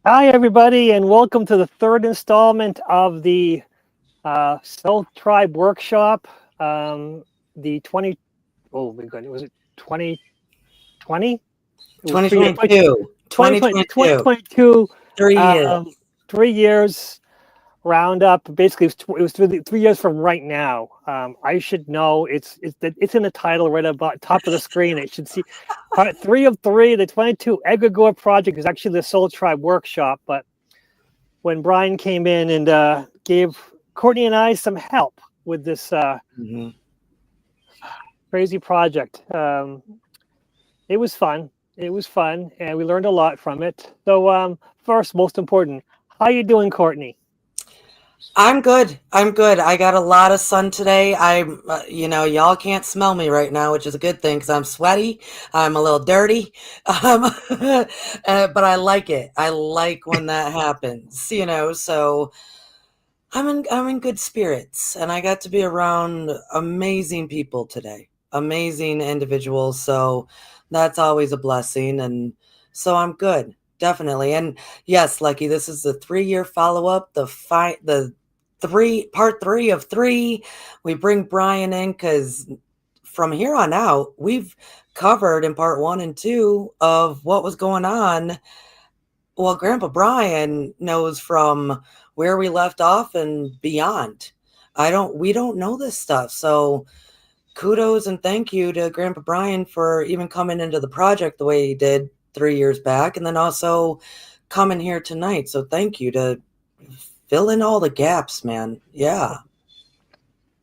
Hi, everybody, and welcome to the third installment of the Soul Tribe Workshop. The 20, oh my goodness, was it 2020? It was 2022. 2022. 2022, 3 years. 3 years roundup. Basically, it was 3 years from right now. I should know it's in the title right about top of the screen. It should see part 3 of 3. The 22 Egregore project is actually the Soul Tribe Workshop, but when Brian came in and gave Courtney and I some help with this crazy project. It was fun. It was fun, and we learned a lot from it. So, first, most important, how you doing, Courtney? I'm good. I'm good. I got a lot of sun today. Y'all can't smell me right now, which is a good thing because I'm sweaty. I'm a little dirty. But I like it. I like when that happens, so I'm in good spirits, and I got to be around amazing people today. Amazing individuals. So that's always a blessing. And so I'm good. Definitely. And yes, Lucky, this is the 3-year follow-up, the part 3 of 3. We bring Brian in because from here on out, we've covered in part 1 and 2 of what was going on. Well, Grandpa Brian knows from where we left off and beyond. We don't know this stuff. So kudos and thank you to Grandpa Brian for even coming into the project the way he did 3 years back, and then also coming here tonight. So thank you to fill in all the gaps, man. Yeah.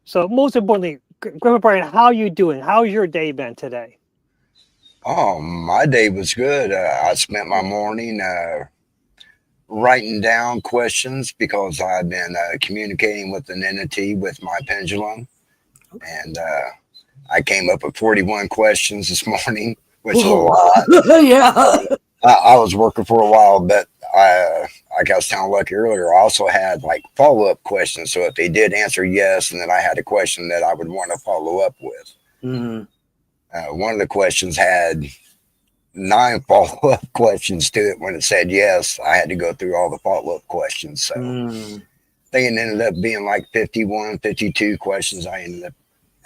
So, most importantly, Grandpa Brian, how you doing? How's your day been today? Oh, my day was good. I spent my morning writing down questions because I've been communicating with an entity with my pendulum. And I came up with 41 questions this morning, which is a lot. Yeah. I was working for a while, but like I was telling Lucky earlier, I also had like follow up questions. So if they did answer yes, and then I had a question that I would want to follow up with. Mm-hmm. One of the questions had 9 follow-up questions to it. When it said yes, I had to go through all the follow-up questions. So I think it ended up being like 51, 52 questions I ended up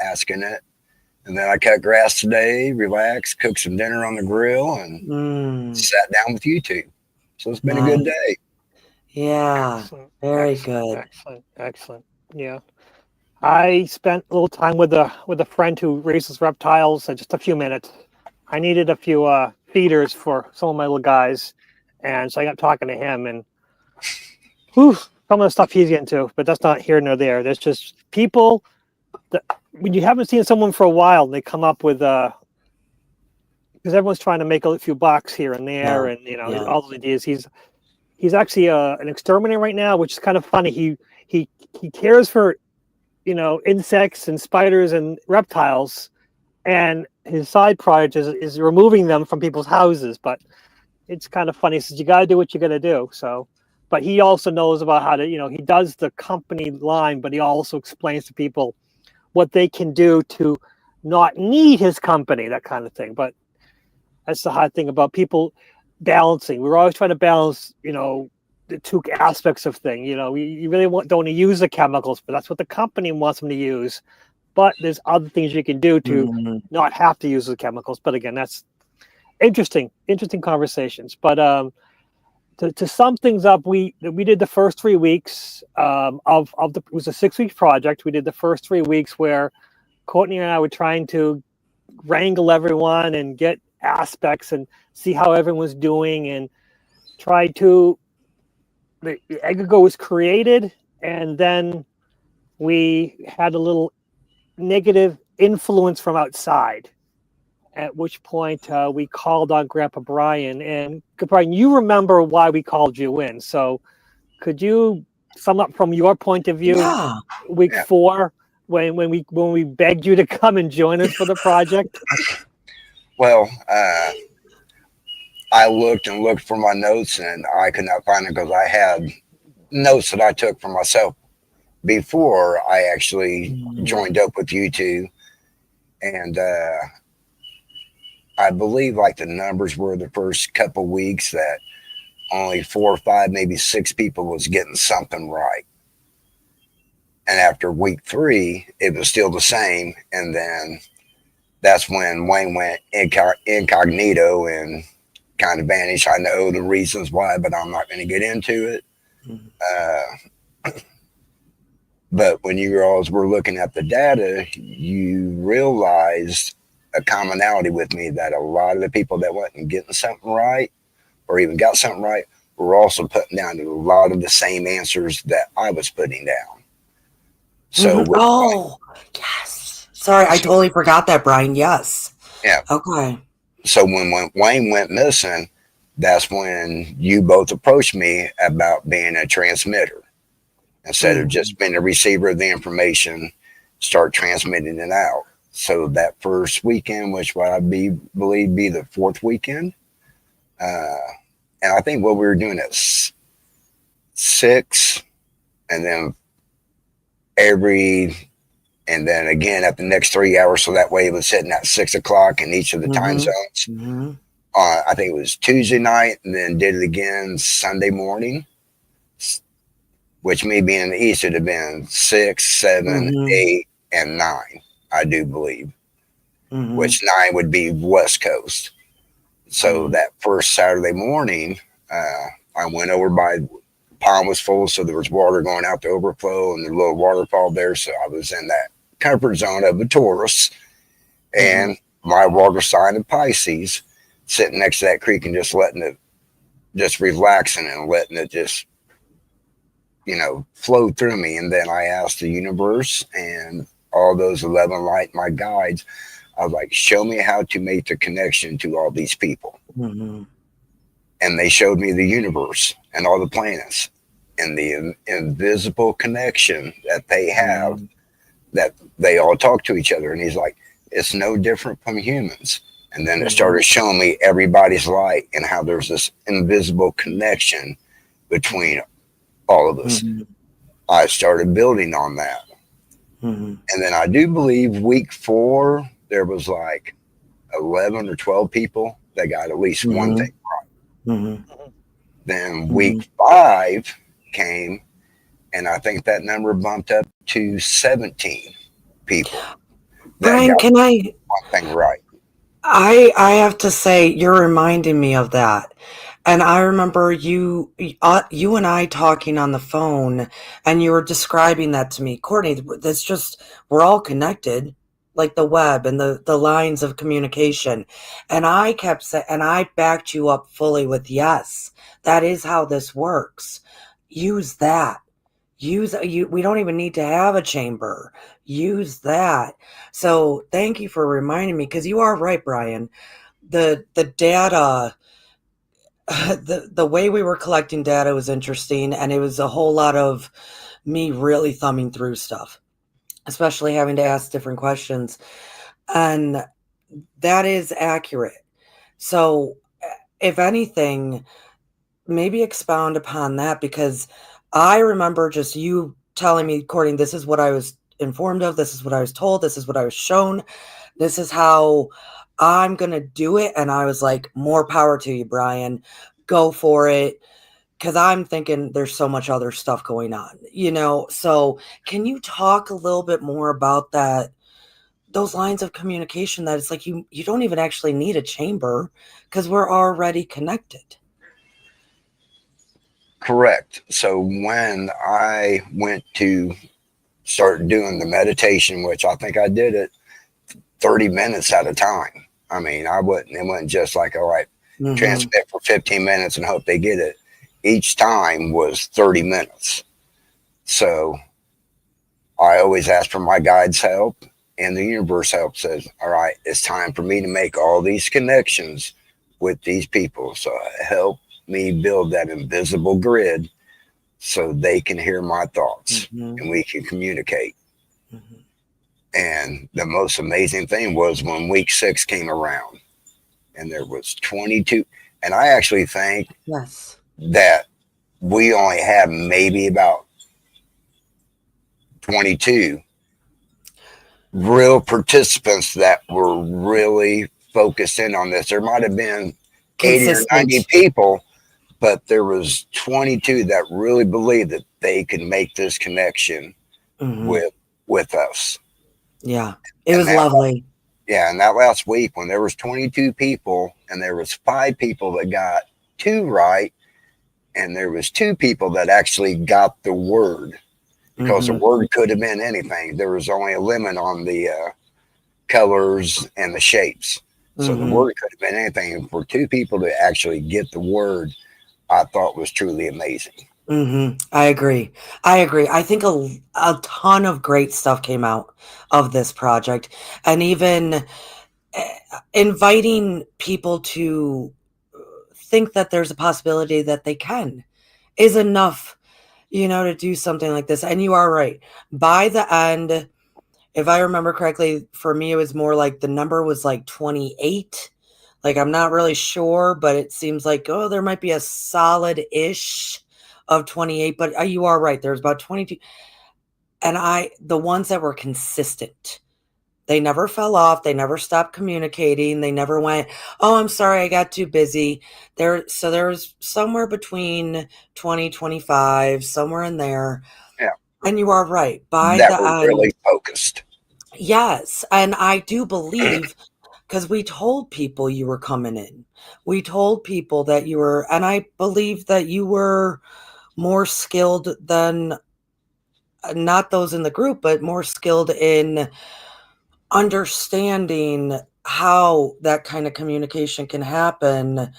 asking it. And then I cut grass today, relaxed, cooked some dinner on the grill, and sat down with you two. So it's been a good day. Yeah. Excellent. Very Excellent. good. Excellent. Excellent. Yeah. I spent a little time with a friend who raises reptiles, just a few minutes. I needed a few feeders for some of my little guys, and so I got talking to him, and whew, some of the stuff he's into, but that's not here nor there. There's just people that when you haven't seen someone for a while, they come up with because everyone's trying to make a few bucks here and there, and all the ideas. He's actually an exterminator right now, which is kind of funny. He cares for insects and spiders and reptiles, and his side project is removing them from people's houses. But it's kind of funny. He says you got to do what you got to do. So, but he also knows about how to, he does the company line, but he also explains to people what they can do to not need his company, that kind of thing. But that's the hard thing about people balancing. We're always trying to balance, the two aspects of things. You really don't want to use the chemicals, but that's what the company wants them to use. But there's other things you can do to not have to use the chemicals. But again, that's interesting conversations. But to sum things up, we did the first 3 weeks it was a 6-week project. We did the first 3 weeks where Courtney and I were trying to wrangle everyone and get aspects and see how everyone was doing and try to. The egregore was created, and then we had a little negative influence from outside. At which point we called on Grandpa Brian. And Brian, you remember why we called you in. So could you sum up from your point of view, week 4, when we begged you to come and join us for the project? Well, I looked and looked for my notes, and I could not find them because I had notes that I took for myself before I actually joined up with you two. And I believe like the numbers were the first couple weeks that only 4 or 5, maybe 6 people was getting something right. And after week 3, it was still the same. And then that's when Wayne went incognito and kind of vanished. I know the reasons why, but I'm not going to get into it. But when you girls were looking at the data, you realized a commonality with me that a lot of the people that wasn't getting something right or even got something right were also putting down a lot of the same answers that I was putting down. So, oh, yes. Sorry, I totally forgot that, Brian. Yes. Yeah. Okay. So when Wayne went missing, that's when you both approached me about being a transmitter. Instead of just being a receiver of the information, start transmitting it out. So that first weekend, which I believe be the 4th weekend, and I think what we were doing at 6, and then and then again at the next 3 hours, so that way it was hitting at 6 o'clock in each of the time zones. I think it was Tuesday night, and then did it again Sunday morning. Which me being in the East would have been 6, 7, 8, and 9, I do believe. Which 9 would be West Coast. So that first Saturday morning, I went over by pond was full, so there was water going out to overflow, and the little waterfall there. So I was in that comfort zone of a tourist, and my water sign of Pisces, sitting next to that creek and just letting it, just relaxing and letting it just, flow through me. And then I asked the universe and all those 11 light, my guides, I was like, show me how to make the connection to all these people. And they showed me the universe and all the planets and the invisible connection that they have, that they all talk to each other. And he's like, it's no different from humans. And then it started showing me everybody's light and how there's this invisible connection between all of us. I started building on that. And then I do believe week 4, there was like 11 or 12 people that got at least one thing right. Then week 5 came, and I think that number bumped up to 17 people. Brian, can I? One thing right. I have to say, you're reminding me of that. And I remember you and I talking on the phone, and you were describing that to me. Courtney, that's just, we're all connected, like the web and the lines of communication. And I kept saying, and I backed you up fully with, yes, that is how this works. Use that. We don't even need to have a chamber. Use that. So thank you for reminding me, because you are right, Brian. The data, the way we were collecting data was interesting, and it was a whole lot of me really thumbing through stuff, especially having to ask different questions. And that is accurate. So if anything, maybe expound upon that, because I remember just you telling me, Courtney, this is what I was informed of, this is what I was told, this is what I was shown, this is how I'm going to do it. And I was like, more power to you, Brian. Go for it. Because I'm thinking there's so much other stuff going on, So can you talk a little bit more about that, those lines of communication, that it's like you don't even actually need a chamber because we're already connected? Correct. So when I went to start doing the meditation, which I think I did it 30 minutes at a time. I mean, it wasn't just like, all right, transmit for 15 minutes and hope they get it. Each time was 30 minutes. So I always ask for my guide's help, and the universe help. Says, all right, it's time for me to make all these connections with these people. So help me build that invisible grid so they can hear my thoughts and we can communicate. And the most amazing thing was when week 6 came around and there was 22. And I actually think that we only have maybe about 22 real participants that were really focused in on this. There might have been 80 or 90 people, but there was 22 that really believed that they could make this connection with us. Yeah, it And was lovely. Yeah, and that last week when there was 22 people and there was 5 people that got 2 right, and there was 2 people that actually got the word, because the word could have been anything. There was only a limit on the colors and the shapes. So the word could have been anything. And for 2 people to actually get the word, I thought was truly amazing. I agree. I think a ton of great stuff came out of this project, and even inviting people to think that there's a possibility that they can is enough, to do something like this. And you are right. By the end, if I remember correctly, for me, it was more like the number was like 28. Like, I'm not really sure, but it seems like, there might be a solid-ish of 28, but you are right. There's about 22. And the ones that were consistent, they never fell off. They never stopped communicating. They never went, oh, I'm sorry, I got too busy. So there's somewhere between 20, 25, somewhere in there. Yeah. And you are right. By That the were end, really focused. yes. And I do believe, because we told people you were coming in. We told people that you were, and I believe that you were more skilled than, not those in the group, but more skilled in understanding how that kind of communication can happen.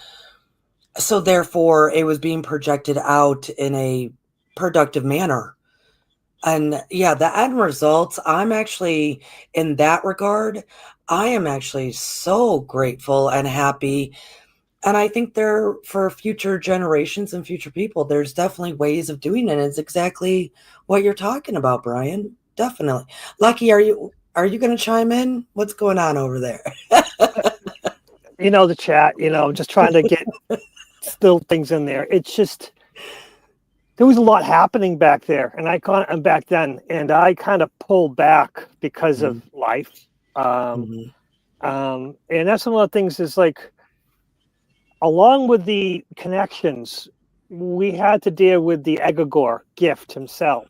So therefore, it was being projected out in a productive manner. And yeah, the end results, I'm actually, in that regard, I am actually so grateful and happy. And I think for future generations and future people, there's definitely ways of doing it. It's exactly what you're talking about, Brian. Definitely. Lucky, are you going to chime in? What's going on over there? The chat, just trying to get still things in there. It's just, there was a lot happening back there, and back then, and I kind of pulled back because of life. And that's some of the things is like, along with the connections, we had to deal with the egregore, Gift himself.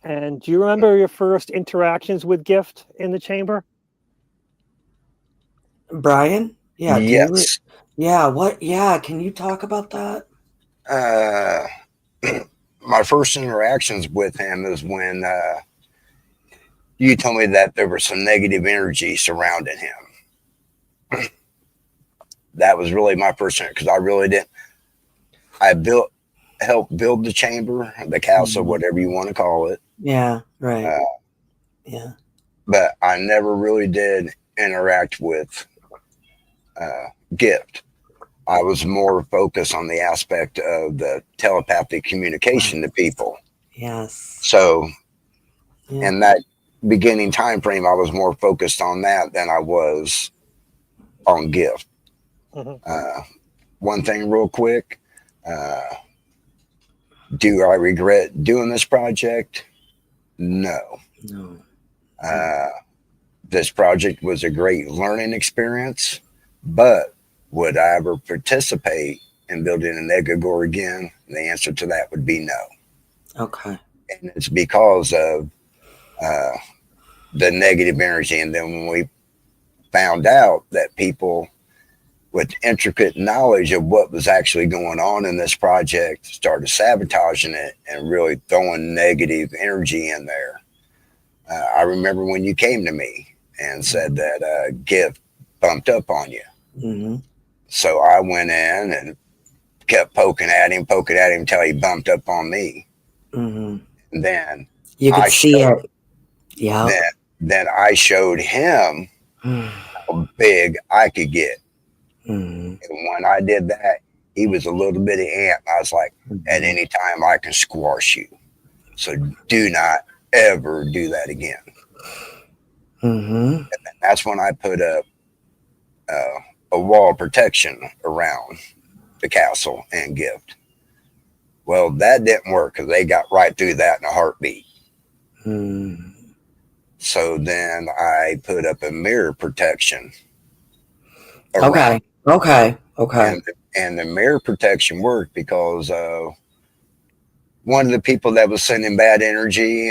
And do you remember your first interactions with Gift in the chamber? Brian? Yeah. Yes. What? Yeah. Can you talk about that? My first interactions with him is when you told me that there was some negative energy surrounding him. That was really my first, because I really didn't. I helped build the chamber, the castle, whatever you want to call it. Yeah, right. Yeah. But I never really did interact with Gift. I was more focused on the aspect of the telepathic communication to people. Yes. So in that beginning time frame, I was more focused on that than I was on Gift. One thing real quick, do I regret doing this project? No. This project was a great learning experience, but would I ever participate in building an egregore again? The answer to that would be no. Okay. And it's because of the negative energy. And then when we found out that people with intricate knowledge of what was actually going on in this project started sabotaging it and really throwing negative energy in there. I remember when you came to me and said that Gift bumped up on you. So I went in and kept poking at him until he bumped up on me. And then you could see it. Yeah. Then I showed him how big I could get. And when I did that, he was a little bitty ant. I was like, at any time I can squash you. So do not ever do that again. And that's when I put up a wall of protection around the castle and Gift. Well, that didn't work because they got right through that in a heartbeat. So then I put up a mirror protection around Okay. Okay. And the mirror protection worked because one of the people that was sending bad energy,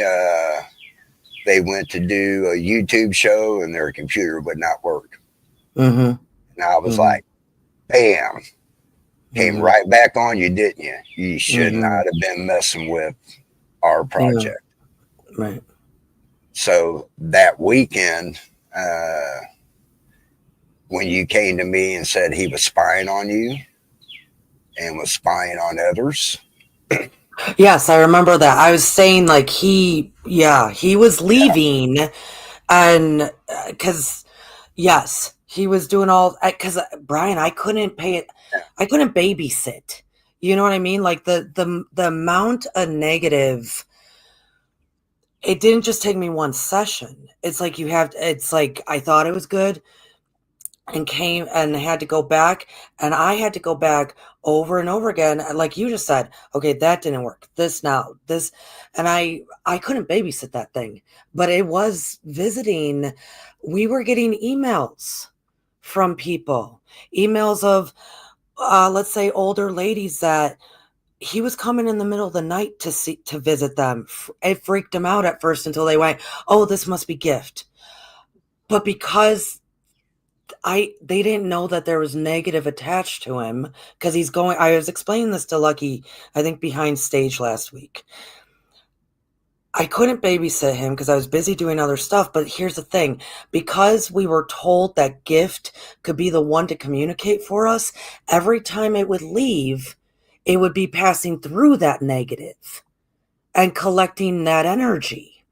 they went to do a YouTube show and their computer would not work. Mm-hmm. And I was Mm-hmm. like, bam, came Mm-hmm. right back on you, didn't you? You should Mm-hmm. not have been messing with our Yeah. project. Right. So that weekend, uh, when you came to me and said he was spying on you and was spying on others, Yes, I remember that. I was saying like he was leaving, and because yes, he was doing all because Brian, I couldn't babysit. You know what I mean? Like the amount of negative. It didn't just take me one session. It's like it's like I thought it was good and came and had to go back, and I had to go back over and over again, like you just said. Okay, that didn't work, this, and I couldn't babysit that thing, but it was visiting. We were getting emails from people, emails of let's say older ladies, that he was coming in the middle of the night to visit them. It freaked him out at first until they went, oh, this must be gift. But because they didn't know that there was negative attached to him, because I was explaining this to Lucky, I think behind stage last week. I couldn't babysit him because I was busy doing other stuff, but here's the thing. Because we were told that gift could be the one to communicate for us, every time it would leave, it would be passing through that negative and collecting that energy.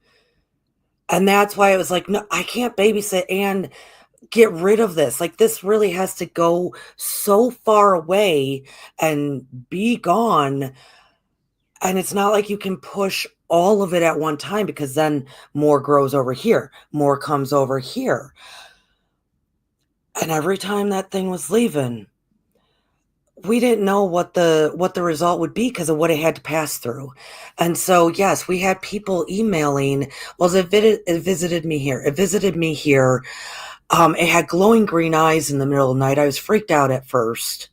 And that's why it was like, no, I can't babysit and get rid of this. Like, this really has to go so far away and be gone. And it's not like you can push all of it at one time, because then more grows over here, more comes over here. And every time that thing was leaving, we didn't know what the result would be because of what it had to pass through. And so, yes, we had people emailing, well, it visited me here. It visited me here. It had glowing green eyes in the middle of the night. I was freaked out at first.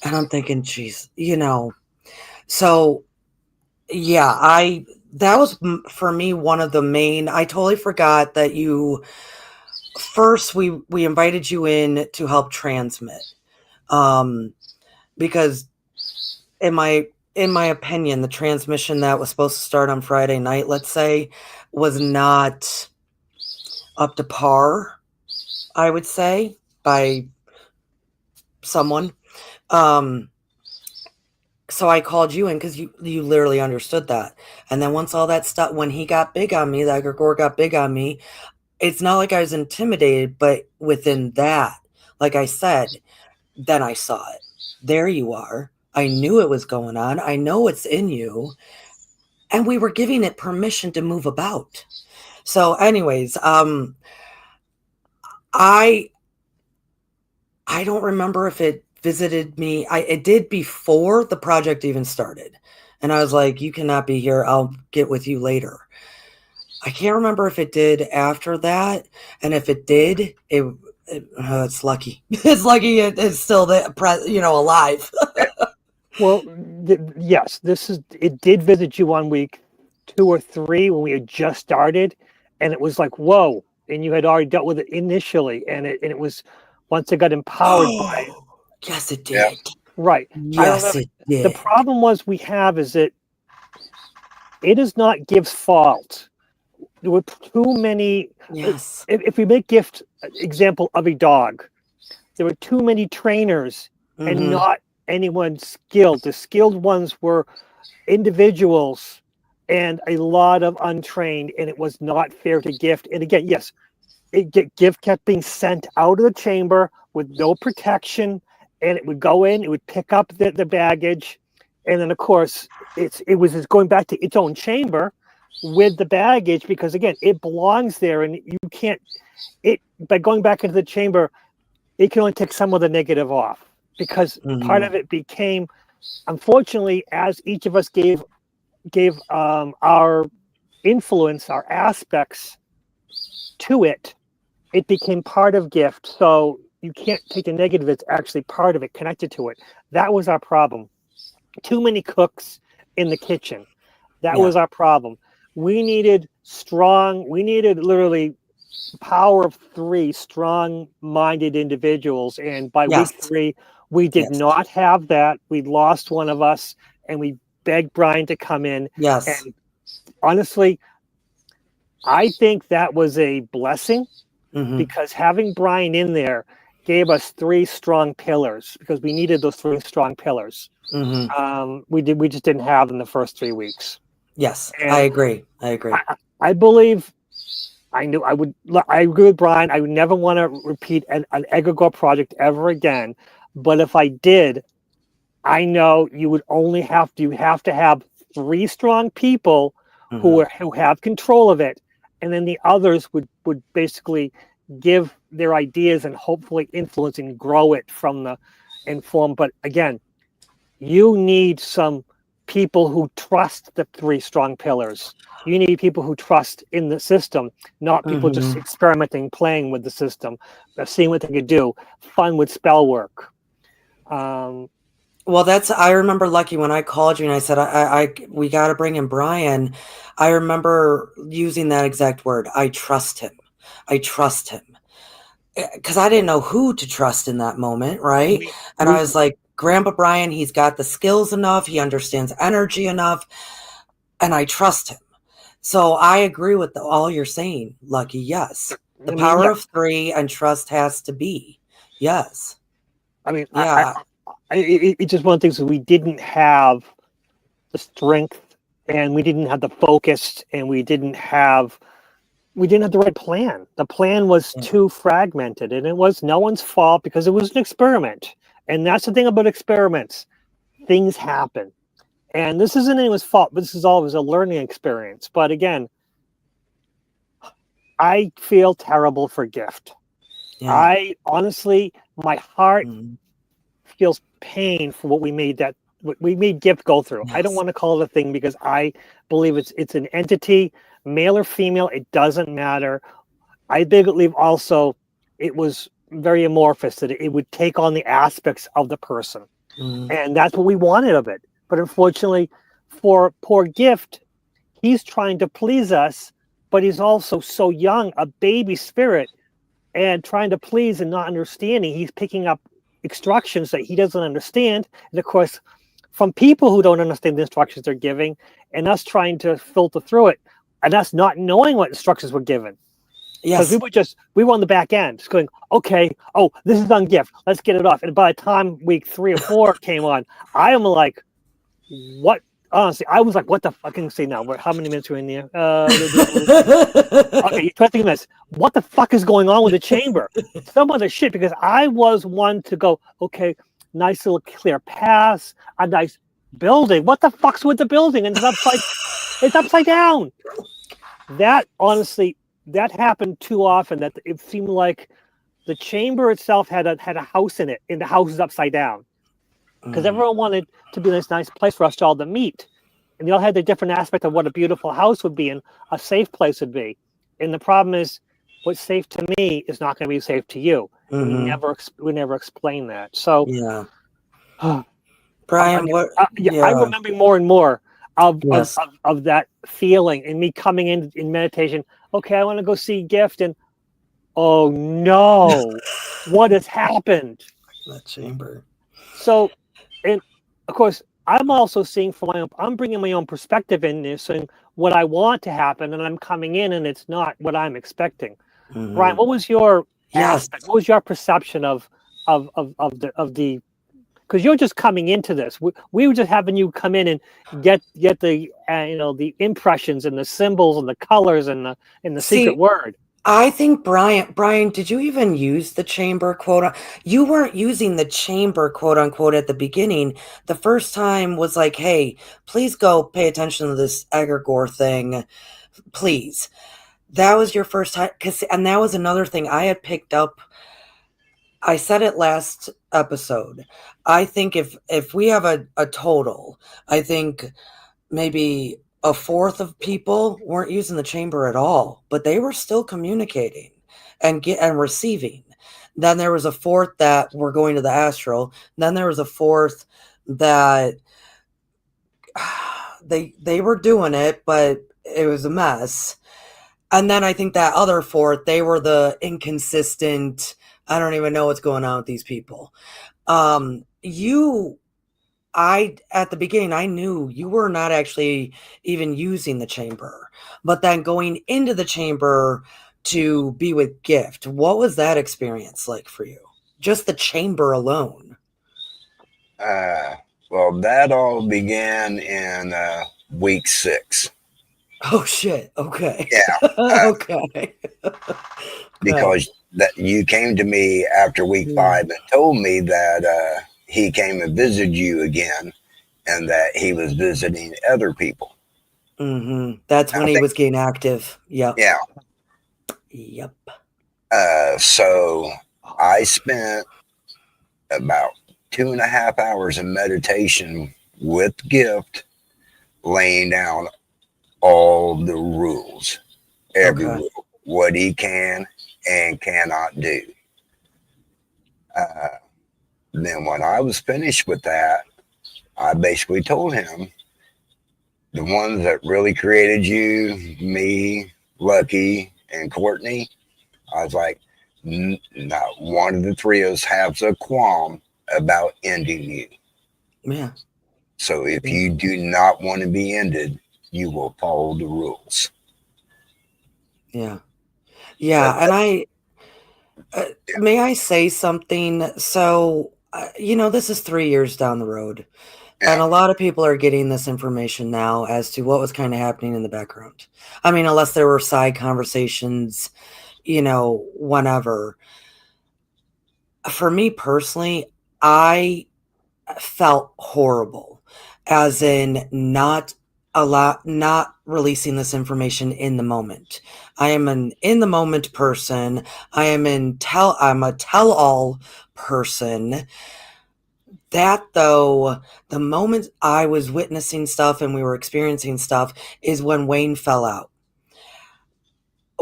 And I'm thinking, geez, So, yeah, that was for me one of the main. I totally forgot that we invited you in to help transmit. Because in my opinion, the transmission that was supposed to start on Friday night, let's say, was not up to par, I would say, by someone. So I called you in because you literally understood that. And then once all that stuff, when he got big on me, the egregore got big on me, it's not like I was intimidated, but within that, like I said, then I saw it. There you are. I knew it was going on. I know it's in you. And we were giving it permission to move about. So anyways, I don't remember if it visited me. It did before the project even started. And I was like, you cannot be here. I'll get with you later. I can't remember if it did after that. And if it did, it's lucky. It's lucky it's still alive. Well, yes, it did visit you on week 2 or 3 when we had just started, and it was like, whoa, and you had already dealt with it initially, and it was, once it got empowered by it. Oh, yes, it Yeah. did. Right. Yes, it The did. problem is that it is not Gift's fault. There were too many. Yes. If we make Gift example of a dog, there were too many trainers and Mm-hmm. not anyone skilled. The skilled ones were individuals and a lot of untrained, and it was not fair to Gift. And again, yes, Gift kept being sent out of the chamber with no protection, and it would go in, it would pick up the baggage, and then of course it was just going back to its own chamber with the baggage, because again, it belongs there, and you can't, it by going back into the chamber, it can only take some of the negative off, because part of it became, unfortunately, as each of us gave our influence, our aspects to it, it became part of Gift. So you can't take the negative that's actually part of it, connected to it. That was our problem. Too many cooks in the kitchen. That was our problem. We needed literally power of 3 strong-minded individuals. And by week 3, we did not have that. We lost one of us, and we begged Brian to come in. Yes. And honestly, I think that was a blessing, because having Brian in there gave us 3 strong pillars, because we needed those 3 strong pillars. We just didn't have in the first 3 weeks. Yes, and I agree. I believe I agree with Brian. I would never want to repeat an egregore project ever again. But if I did, I know you have to have 3 strong people who have control of it, and then the others would basically give their ideas and hopefully influence and grow it from the inform. But again, you need some people who trust the 3 strong pillars. You need people who trust in the system, not people just experimenting, playing with the system, seeing what they could do, fun with spell work. Well, I remember, Lucky, when I called you and I said, we got to bring in Brian. I remember using that exact word. I trust him. Because I didn't know who to trust in that moment, right? And I was like, Grandpa Brian, he's got the skills enough. He understands energy enough. And I trust him. So I agree with all you're saying, Lucky. Yes. The power of 3 and trust has to be. Yes. I mean, it's just one of the things that we didn't have the strength, and we didn't have the focus, and we didn't have the right plan. The plan was too fragmented, and it was no one's fault because it was an experiment. And that's the thing about experiments. Things happen. And this isn't anyone's fault, but this is always a learning experience. But again, I feel terrible for Gift. I honestly, my heart feels pain for what we made Gift go through. I don't want to call it a thing, because I believe it's an entity, male or female, it doesn't matter. I believe also it was very amorphous, that it would take on the aspects of the person. And that's what we wanted of it. But unfortunately, for poor Gift, he's trying to please us, but he's also so young, a baby spirit, and trying to please and not understanding. He's picking up instructions that he doesn't understand. And of course, from people who don't understand the instructions they're giving, and us trying to filter through it, and us not knowing what instructions were given. Because we were on the back end, just going, okay, this is on Gift, let's get it off. And by the time week 3 or 4 came on, I am like, what? Honestly, I was like, what the fucking say now? How many minutes are in there? Okay, 20 minutes. What the fuck is going on with the chamber? Some other shit, because I was one to go, okay, nice little clear pass, a nice building. What the fuck's with the building? And it's upside down. That honestly, that happened too often, that it seemed like the chamber itself had a house in it, and the house is upside down. Because everyone wanted to be this nice place for us all to meet. And they all had the different aspect of what a beautiful house would be and a safe place would be. And the problem is, what's safe to me is not going to be safe to you. We never explain that. So, Brian, I'm remembering more and more of that feeling, and me coming in meditation. Okay, I want to go see Gift, and oh no, what has happened? That chamber. So, and of course, I'm also seeing from my own. I'm bringing my own perspective in this, and what I want to happen, and I'm coming in, and it's not what I'm expecting. Brian, what was your aspect? What was your perception of the? Because you're just coming into this. We were just having you come in and get the the impressions and the symbols and the colors and the secret word. I think Brian, did you even use the chamber quote? You weren't using the chamber quote unquote at the beginning. The first time was like, hey, please go pay attention to this egregore thing, please. That was your first time, and that was another thing I had picked up. I said it last episode. I think if we have a total, I think maybe a fourth of people weren't using the chamber at all, but they were still communicating and receiving. Then there was a fourth that were going to the astral. Then there was a fourth that they were doing it, but it was a mess. And then I think that other fourth, they were the inconsistent. I don't even know what's going on with these people. At the beginning, I knew you were not actually even using the chamber, but then going into the chamber to be with Gift, what was that experience like for you? Just the chamber alone. Well, that all began in week 6. Oh shit. Okay. Yeah, Okay. because that you came to me after week 5 and told me that he came and visited you again, and that he was visiting other people. That's when he was getting active. Yep. Yeah. Yep. So I spent about 2.5 hours in meditation with Gift, laying down all the rules, every rule, what he can and cannot do. Then when I was finished with that, I basically told him, the ones that really created you, me, Lucky, and Courtney, I was like, not one of the 3 of us has a qualm about ending you. Yeah. So if you do not want to be ended, you will follow the rules. Yeah. Yeah. And may I say something? So, this is 3 years down the road. And a lot of people are getting this information now as to what was kind of happening in the background. I mean, unless there were side conversations, whenever. For me personally, I felt horrible, as in not releasing this information in the moment. I am an in the moment person. I'm a tell-all person. That, though, the moment I was witnessing stuff and we were experiencing stuff is when Wayne fell out.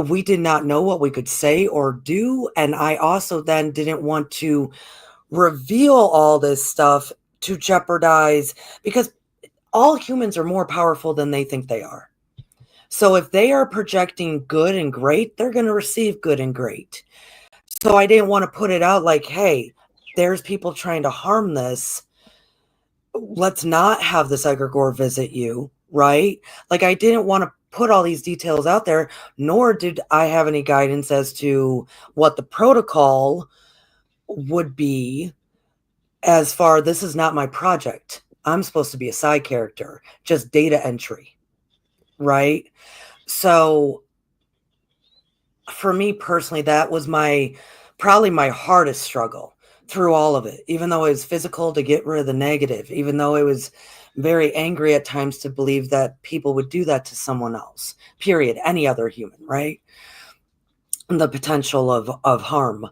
We did not know what we could say or do, and I also then didn't want to reveal all this stuff to jeopardize, because all humans are more powerful than they think they are. So if they are projecting good and great, they're going to receive good and great. So I didn't want to put it out like, hey, there's people trying to harm this. Let's not have this egregore visit you, right? Like, I didn't want to put all these details out there, nor did I have any guidance as to what the protocol would be. As far, this is not my project. I'm supposed to be a side character, just data entry, right? So for me personally, that was probably my hardest struggle through all of it, even though it was physical to get rid of the negative, even though it was very angry at times to believe that people would do that to someone else, period, any other human, right? And the potential of harm.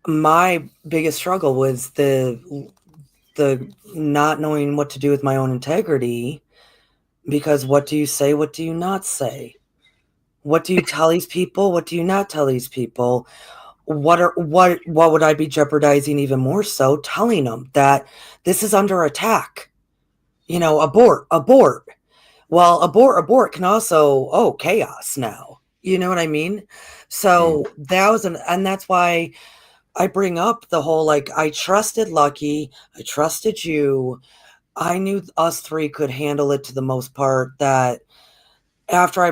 My biggest struggle was the not knowing what to do with my own integrity, because what do you say? What do you not say? What do you tell these people? What do you not tell these people? What would I be jeopardizing even more so? Telling them that this is under attack. Abort. Well, abort can also, chaos now. You know what I mean? So and that's why I bring up the whole, like, I trusted Lucky, I trusted you. I knew us 3 could handle it to the most part. That after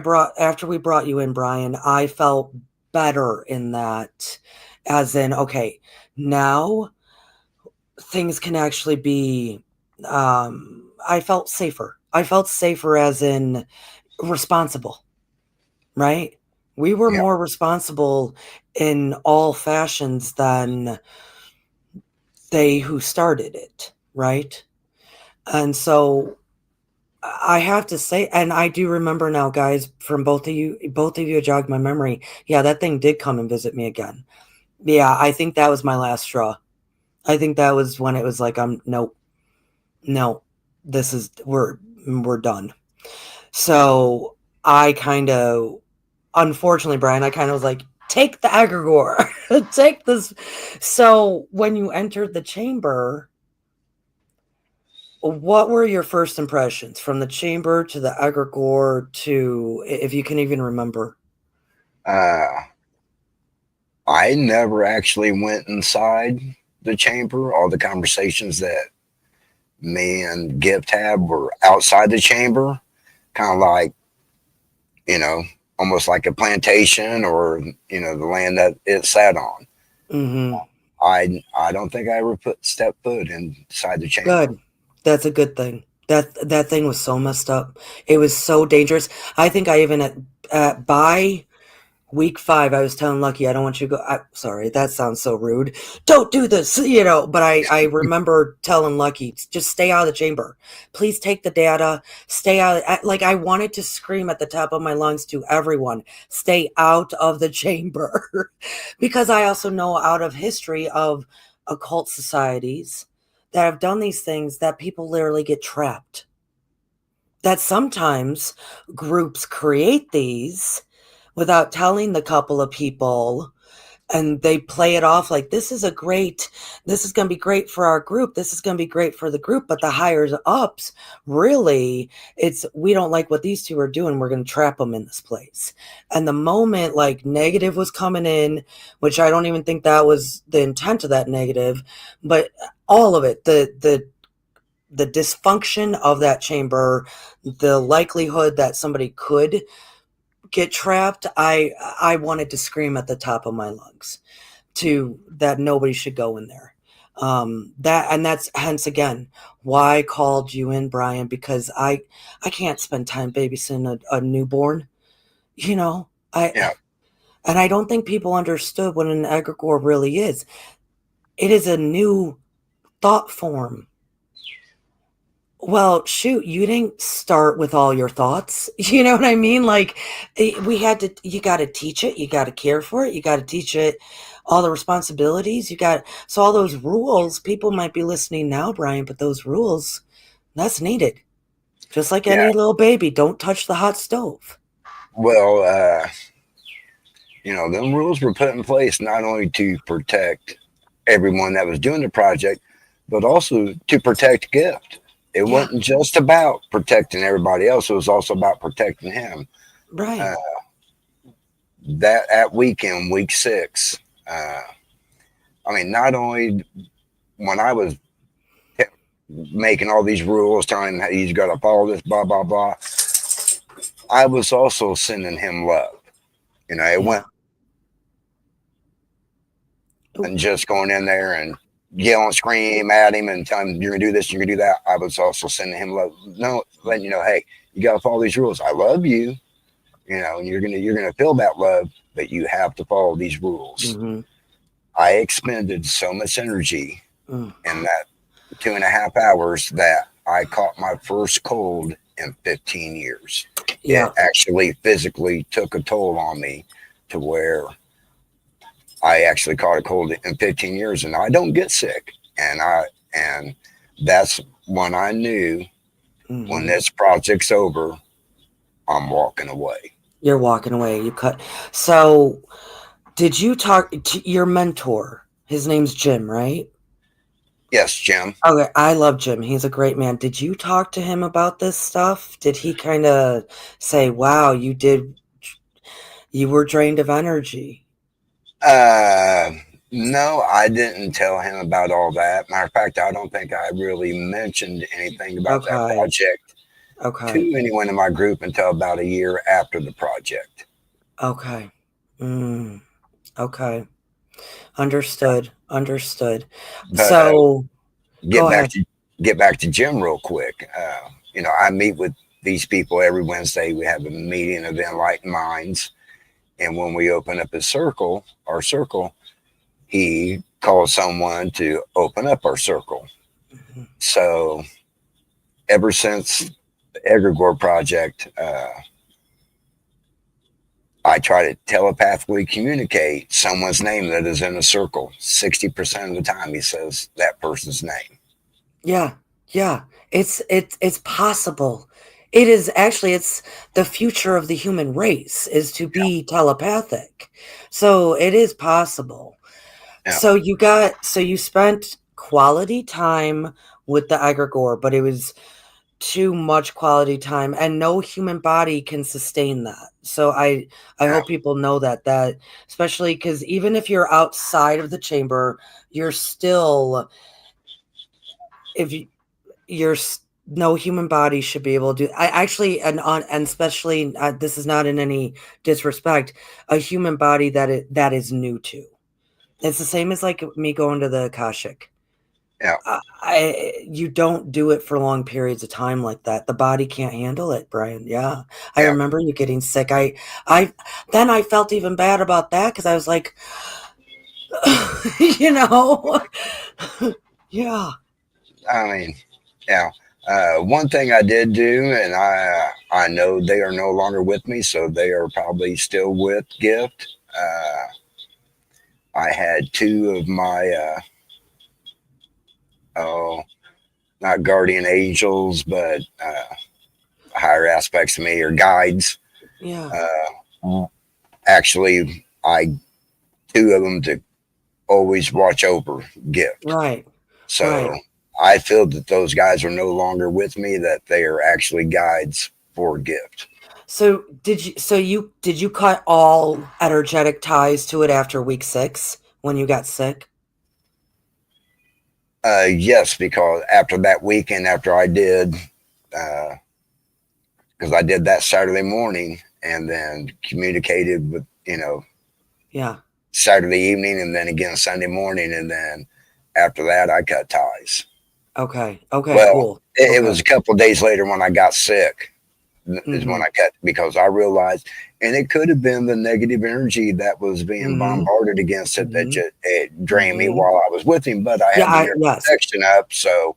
we brought you in, Brian, I felt better in that, as in, okay, now things can actually be, I felt safer. I felt safer as in responsible, right? We were more responsible in all fashions than they who started it, right? And so I have to say, and I do remember now, guys, from both of you jogged my memory. Yeah, that thing did come and visit me again. Yeah, I think that was my last straw. I think that was when it was like, nope, no, we're done. So I kind of, unfortunately, Brian, I kind of was like, take the egregore. Take this. So when you entered the chamber, what were your first impressions from the chamber to the egregore to, if you can even remember? I never actually went inside the chamber. All the conversations that me and Gift had were outside the chamber, kind of like, you know, almost like a plantation or, you know, the land that it sat on. Mm-hmm. I don't think I ever step foot inside the chamber. Good. That's a good thing. That thing was so messed up. It was so dangerous. I think I even by week 5, I was telling Lucky, I don't want you to go. Sorry, that sounds so rude. Don't do this, But I remember telling Lucky, just stay out of the chamber. Please take the data. Stay out. Like I wanted to scream at the top of my lungs to everyone, stay out of the chamber, because I also know out of history of occult societies that have done these things that people literally get trapped. That sometimes groups create these without telling the couple of people, and they play it off like this is going to be great for our group, this is going to be great for the group, but the higher ups, really, it's we don't like what these two are doing, we're going to trap them in this place. And the moment like negative was coming in, which I don't even think that was the intent of that negative, but all of it, the dysfunction of that chamber, the likelihood that somebody could get trapped, I wanted to scream at the top of my lungs to that nobody should go in there. That's hence again why I called you in, Brian, because I can't spend time babysitting a newborn, Yeah. And I don't think people understood what an egregore really is. It is a new thought form. Well, shoot, you didn't start with all your thoughts. You know what I mean? Like, you got to teach it. You got to care for it. You got to teach it all the responsibilities. So all those rules, people might be listening now, Brian, but those rules, that's needed. Just like Yeah. any little baby, don't touch the hot stove. Well, you know, them rules were put in place not only to protect everyone that was doing the project, but also to protect Gift. It wasn't just about protecting everybody else. It was also about protecting him. Right. That week 6, I mean, not only when I was making all these rules, telling him he's got to follow this, blah, blah, blah, I was also sending him love. You know, it went and just going in there and yell and scream at him and tell him you're gonna do this, you're gonna do that. I was also sending him love. No, letting you know, hey, you gotta follow these rules. I love you, you know, and you're gonna feel that love, but you have to follow these rules. Mm-hmm. I expended so much energy in that 2.5 hours that I caught my first cold in 15 years. Yeah. It actually physically took a toll on me to where I actually caught a cold in 15 years, and I don't get sick. And that's when I knew when this project's over, I'm walking away. You're walking away. You cut. So, did you talk to your mentor? His name's Jim, right? Yes, Jim. Okay, I love Jim. He's a great man. Did you talk to him about this stuff? Did he kind of say, "Wow, you were drained of energy"? No, I didn't tell him about all that. Matter of fact, I don't think I really mentioned anything about that project to anyone in my group until about a year after the project. Okay. Okay. Understood. But, so go ahead. Get back to Jim real quick. You know, I meet with these people every Wednesday. We have a meeting of enlightened minds. And when we open up our circle, he calls someone to open up our circle. So ever since the Egregore project, I try to telepathically communicate someone's name that is in a circle. 60% of the time he says that person's name. Yeah. It's possible. It is actually, it's the future of the human race is to be telepathic. So it is possible. Yeah. So you spent quality time with the egregore, but it was too much quality time, and no human body can sustain that. So I Yeah. hope people know that especially because even if you're outside of the chamber, you're still, if you, no human body should be able to do. I actually, and especially this is not in any disrespect, a human body that is new to. It's the same as like me going to the Akashic. Yeah. You don't do it for long periods of time like that. The body can't handle it, Brian. Yeah. I Yeah. remember you getting sick. I then I felt even bad about that because I was like, you know, yeah. I mean, yeah. One thing I did do, and I know they are no longer with me, so they are probably still with Gift. I had two of my oh, not guardian angels, but higher aspects of me or guides. Yeah. Actually, I two of them to always watch over Gift. Right. So Right. I feel that those guys are no longer with me, that they are actually guides for Gift. So did you cut all energetic ties to it after week 6 when you got sick? Yes, because after that weekend, after I did, because I did that Saturday morning and then communicated with, Yeah. Saturday evening and then again Sunday morning. And then after that, I cut ties. Okay. Okay, Well, cool. it Okay. was a couple of days later when I got sick is when Mhm. I cut because I realized, and it could have been the negative energy that was being Mhm. bombarded against it that Mhm. just it drained me Mhm. while I was with him. But I Yeah, had the mirror yes. protection up, so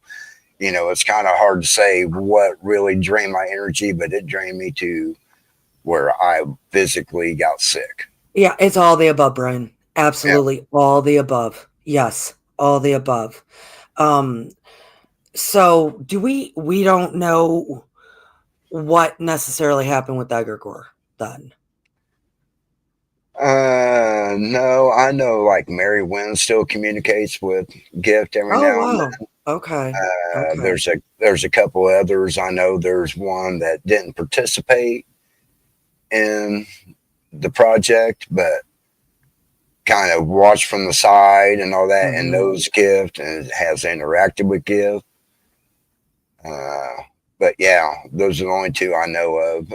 it's kind of hard to say what really drained my energy, but it drained me to where I physically got sick. Yeah, it's all the above, Brian. Yeah. Absolutely all the above. Yes, all the above. Um, so we don't know what necessarily happened with Egregore then. No, I know like Mary Wynn still communicates with Gift every Oh, now and wow. Okay. then. Okay. There's a couple others. I know there's one that didn't participate in the project, but kind of watched from the side and all that, and Mhm. knows Gift and has interacted with Gift. Uh, but yeah, those are the only two I know of.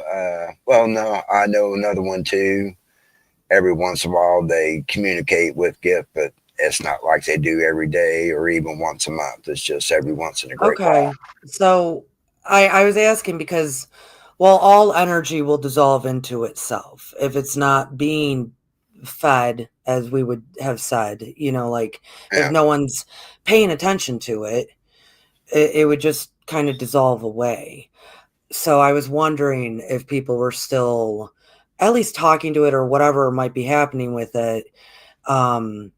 Well, no, I know another one too. Every once in a while, they communicate with Gift, but it's not like they do every day or even once a month. It's just every once in a great while. Okay. So I was asking because, well, all energy will dissolve into itself if it's not being fed, as we would have said, like if Yeah, no one's paying attention to it, it would just kind of dissolve away. So I was wondering if people were still at least talking to it or whatever might be happening with it, um,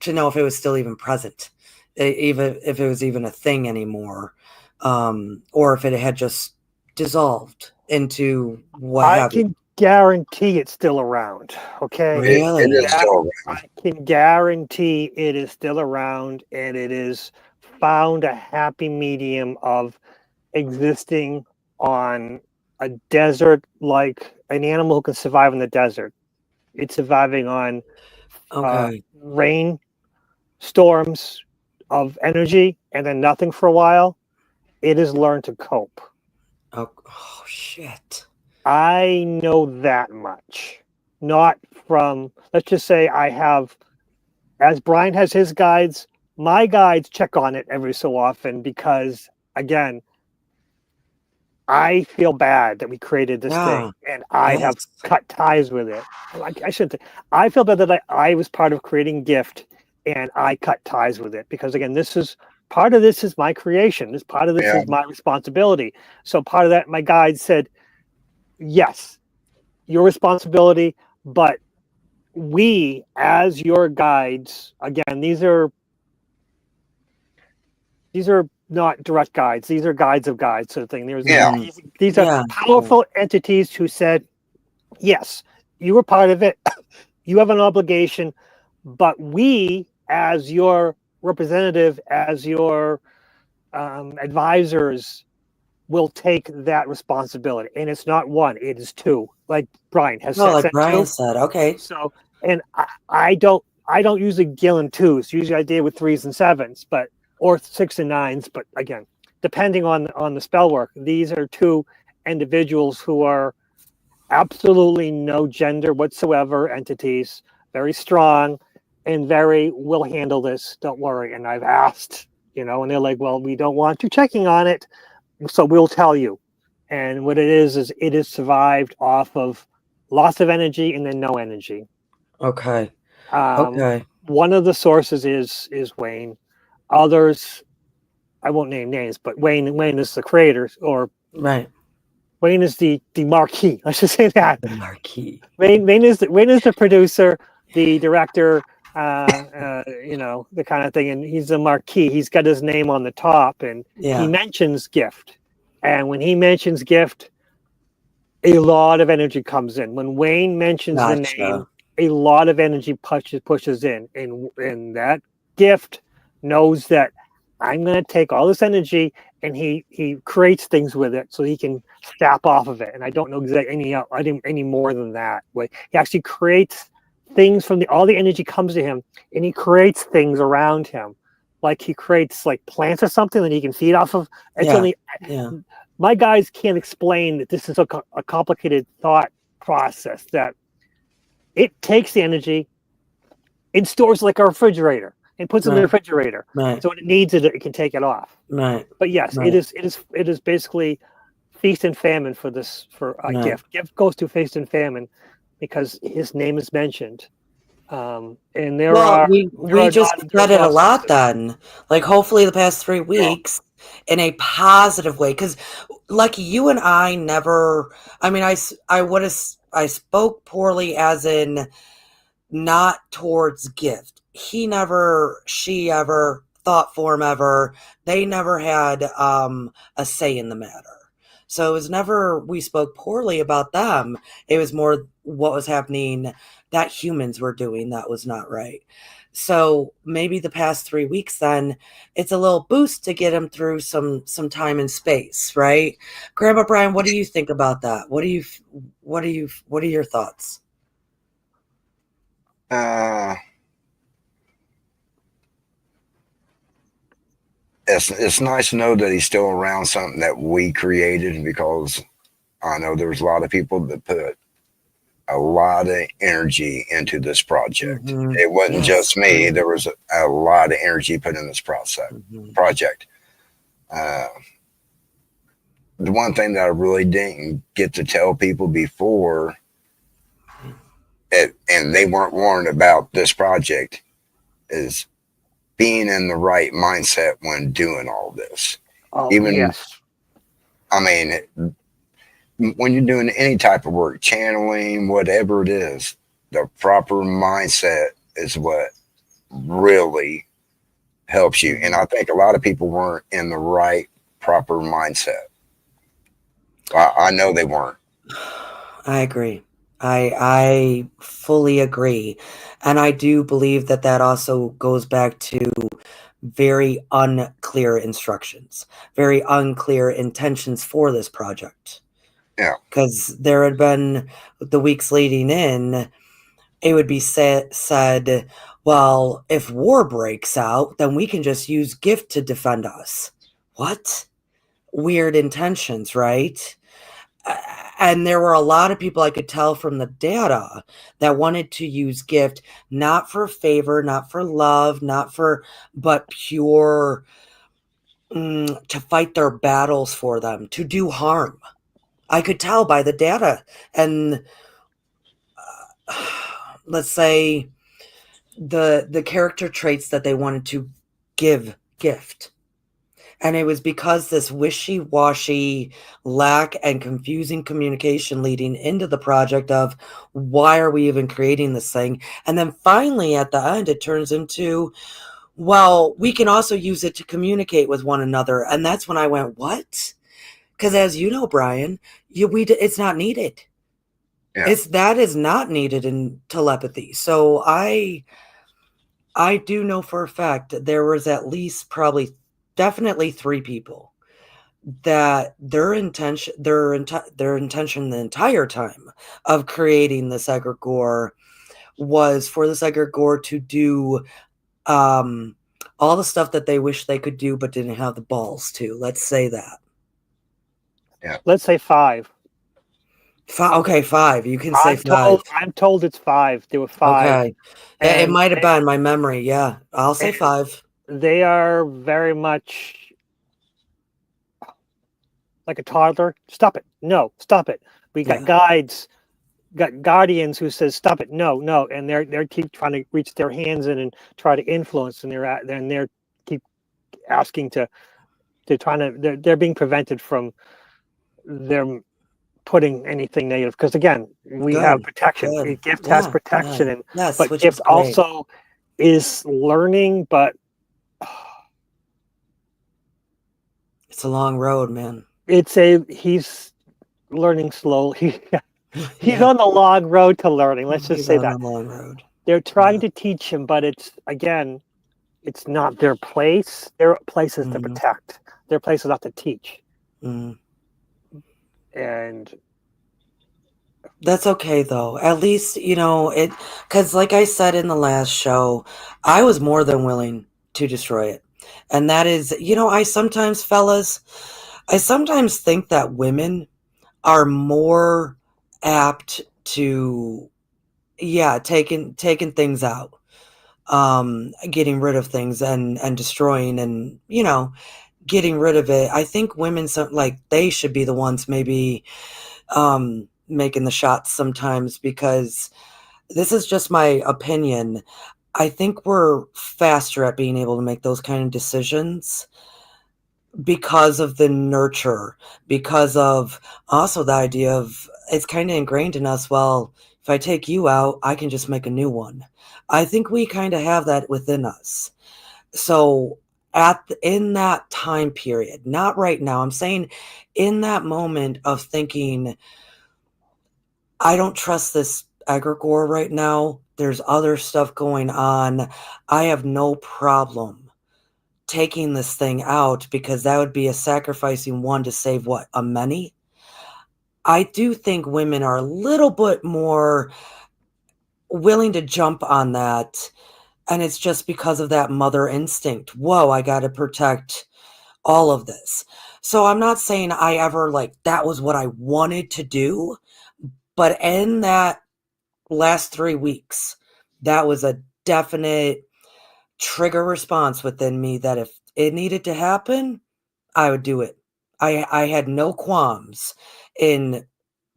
to know if it was still even present, even if it was even a thing anymore, or if it had just dissolved into what I have you. can guarantee it's still around. Okay. it Really? is still around. I can guarantee it is still around and it is found a happy medium of existing on a desert like an animal who can survive in the desert. It's surviving on Okay. rain, storms of energy, and then nothing for a while. It has learned to cope. Oh shit. I know that much. Not from, let's just say I have, as Brian has his guides, my guides check on it every so often because, again, I feel bad that we created this Yeah. thing and I have Yes. cut ties with it. I shouldn't. I feel bad that I was part of creating Gift and I cut ties with it because, again, this is part of this is my creation. This part of this Yeah, is my responsibility. So part of that, my guide said, yes, your responsibility, but we, as your guides, again, these are not direct guides. These are guides of guides, sort of thing. Yeah. These are powerful entities who said, yes, you were part of it. You have an obligation, but we, as your representative, as your advisors, will take that responsibility. And it's not one, it is two. Like Brian has No, like said Brian two. said, okay. So, and I don't usually deal in twos. Usually I deal with 3s and 7s, or 6 and 9s. But again, depending on the spell work, these are two individuals who are absolutely no gender whatsoever entities, very strong and very, will handle this, don't worry. And I've asked, and they're like, well, we don't want you checking on it, so we'll tell you. And what it is it is survived off of lots of energy and then no energy. Okay. One of the sources is Wayne. Others, I won't name names, but Wayne is the creator, or right. Wayne is the marquee. I should say that. The marquee. Wayne is the producer, the director, the kind of thing, and he's the marquee. He's got his name on the top, and he mentions gift. And when he mentions gift, a lot of energy comes in. When Wayne mentions the name, a lot of energy pushes in, and that gift knows that I'm going to take all this energy, and he creates things with it so he can snap off of it. And I don't know exactly any more than that. But he actually creates things from all the energy comes to him, and he creates things around him, like he creates like plants or something that he can feed off of. My guys can't explain that this is a complicated thought process, that it takes the energy and stores like a refrigerator and puts it in the refrigerator. Right. So when it needs it, it can take it off. Right. But yes, it is basically feast and famine for a gift. Gift goes to feast and famine because his name is mentioned. And we just said it a lot then. Like hopefully the past 3 weeks in a positive way. Because Lucky, you and I never, I mean, I spoke poorly as in not towards gift. He never, she ever, thought form ever. They never had a say in the matter. So it was never we spoke poorly about them. It was more what was happening that humans were doing that was not right. So maybe the past 3 weeks, then it's a little boost to get him through some time and space, right? Grandma Brian, what do you think about that? What are your thoughts? It's nice to know that he's still around something that we created, because I know there's a lot of people that put a lot of energy into this project. Mm-hmm. It wasn't just me. There was a lot of energy put in this project. The one thing that I really didn't get to tell people before, and they weren't warned about this project, is being in the right mindset when doing all this. I mean, when you're doing any type of work, channeling, whatever it is, the proper mindset is what really helps you. And I think a lot of people weren't in the right, proper mindset. I know they weren't. I agree. I fully agree. And I do believe that also goes back to very unclear instructions, very unclear intentions for this project. Yeah. Because there had been the weeks leading in, it would be said, well, if war breaks out, then we can just use gift to defend us. What? Weird intentions, right? And there were a lot of people I could tell from the data that wanted to use gift, not for favor, not for love, but pure to fight their battles for them, to do harm. I could tell by the data. And let's say the character traits that they wanted to give gift. And it was because this wishy-washy lack and confusing communication leading into the project of why are we even creating this thing? And then finally at the end, it turns into, well, we can also use it to communicate with one another. And that's when I went, what? Because as you know, Brian, it's not needed. Yeah. That is not needed in telepathy. So I do know for a fact that there was at least definitely 3 people that their intention the entire time of creating this egregore was for this egregore to do all the stuff that they wish they could do but didn't have the balls to. Let's say that. Yeah. Let's say 5. Okay, 5. You can say 5. I'm told it's 5. There were 5. Okay. It And might have been my memory. Yeah. I'll say 5. They are very much like a toddler. Stop it. No, stop it. We got guardians who says stop it. No, no. And they're keep trying to reach their hands in and try to influence, and they're keep asking they're being prevented from them putting anything negative, because again, we have protection. Good. Gift has protection, and yes, but which Gift is great. also is learning, but it's a long road, man. He's learning slowly. He's on the long road to learning. Let's just say that. On the long road. They're trying to teach him, but it's not their place. Their place is to protect. Their place is not to teach. And that's okay, though. At least, because like I said in the last show, I was more than willing to destroy it. And that is, I sometimes think that women are more apt to, taking things out, getting rid of things and destroying and, getting rid of it. I think women, they should be the ones maybe making the shots sometimes, because this is just my opinion. I think we're faster at being able to make those kind of decisions because of the nurture, because of also the idea of it's kind of ingrained in us. Well, if I take you out, I can just make a new one. I think we kind of have that within us. So in that time period, not right now, I'm saying in that moment of thinking, I don't trust this egregore right now. There's other stuff going on. I have no problem taking this thing out, because that would be a sacrificing one to save what, a many. I do think women are a little bit more willing to jump on that, and it's just because of that mother instinct. Whoa, I got to protect all of this. So I'm not saying I ever that was what I wanted to do, but in that last 3 weeks, that was a definite trigger response within me that if it needed to happen, I would do it. I had no qualms in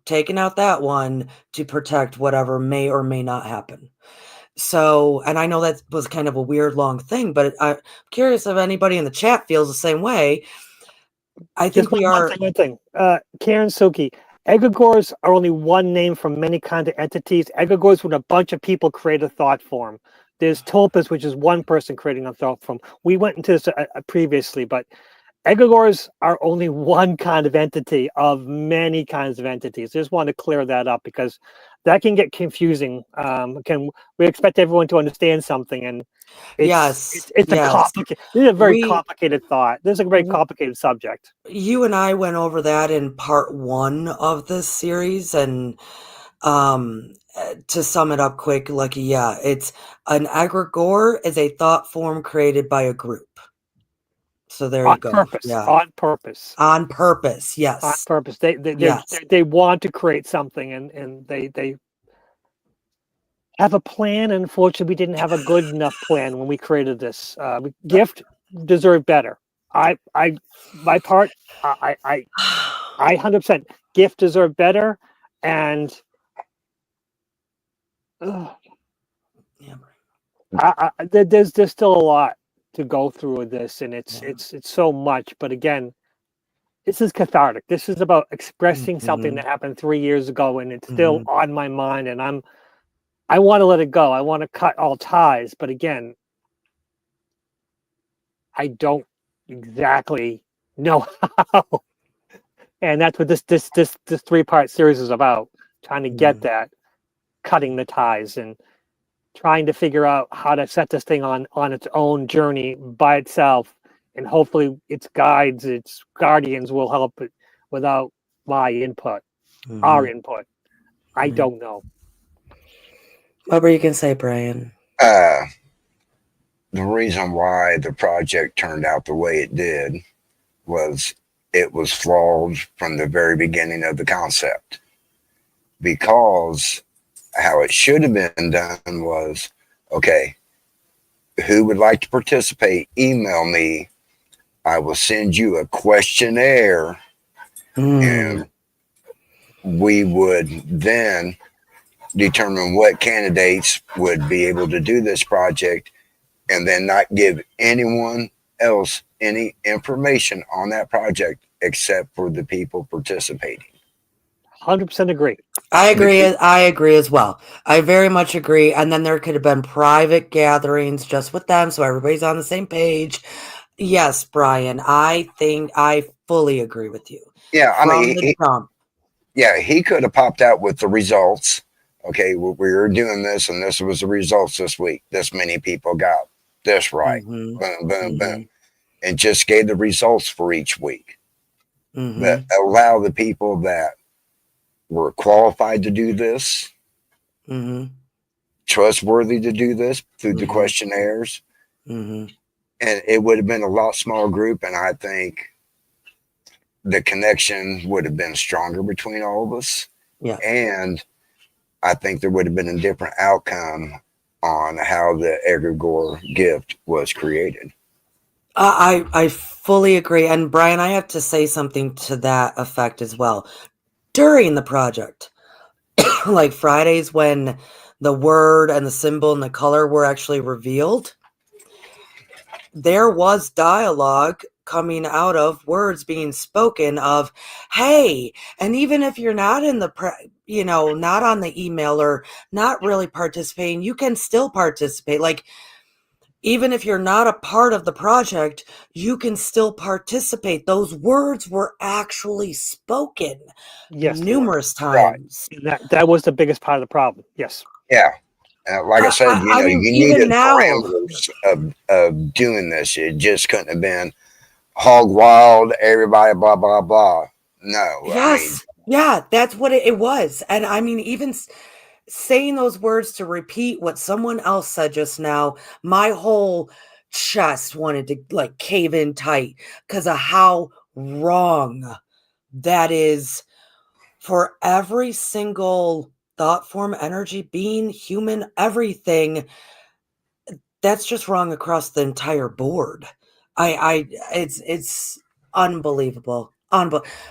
taking out that one to protect whatever may or may not happen. So, and I know that was kind of a weird long thing, but I'm curious if anybody in the chat feels the same way. I think we are. One thing. Karen Suki, egregores are only one name for many kind of entities. Egregores, when a bunch of people create a thought form. There's tulpas, which is one person creating a thought form. We went into this previously, but egregores are only one kind of entity of many kinds of entities. I just want to clear that up, because that can get confusing. We expect everyone to understand something, and it's complicated. This is a very complicated thought. This is a very complicated subject. You and I went over that in part 1 of this series, and to sum it up quick, it's an egregore is a thought form created by a group. So there you go. On purpose. On purpose, yes. On purpose. They want to create something, and they have a plan. And unfortunately, we didn't have a good enough plan when we created this. Gift deserved better. I 100% Gift deserved better, and there's still a lot to go through with this, and it's so much. But again, this is cathartic. This is about expressing something that happened 3 years ago, and it's still on my mind, and I want to let it go. I want to cut all ties. But again, I don't exactly know how. And that's what this 3-part series is about, trying to get that, cutting the ties and trying to figure out how to set this thing on its own journey by itself, and hopefully its guides, its guardians will help it without my input, our input. I don't know. What were you gonna say, Brian? The reason why the project turned out the way it did was it was flawed from the very beginning of the concept, because how it should have been done was, okay, who would like to participate? Email me. I will send you a questionnaire, and we would then determine what candidates would be able to do this project, and then not give anyone else any information on that project except for the people participating. 100% agree. I agree. I agree as well. I very much agree. And then there could have been private gatherings just with them, so everybody's on the same page. Yes, Brian, I think I fully agree with you. Yeah, I From mean, the jump. yeah, he could have popped out with the results. Okay, we were doing this, and this was the results this week. This many people got this right. Boom, boom, boom. And just gave the results for each week. But allow the people that were qualified to do this, trustworthy to do this through the questionnaires. And it would have been a lot smaller group, and I think the connection would have been stronger between all of us. Yeah. And I think there would have been a different outcome on how the egregore gift was created. I fully agree. And Brian, I have to say something to that effect as well. During the project, like Fridays when the word and the symbol and the color were actually revealed, there was dialogue coming out of words being spoken of, hey, and even if you're not in the, not on the email or not really participating, you can still participate. Like, even if you're not a part of the project, you can still participate. Those words were actually spoken numerous times. Right. That was the biggest part of the problem. Yes. Yeah. Like I said, I mean, you even needed now, parameters of doing this. It just couldn't have been hog wild, everybody, blah, blah, blah. No. Yes. Yeah, that's what it was. And I mean, even saying those words to repeat what someone else said just now, my whole chest wanted to like cave in tight because of how wrong that is for every single thought form, energy, being, human, everything. That's just wrong across the entire board. It's unbelievable.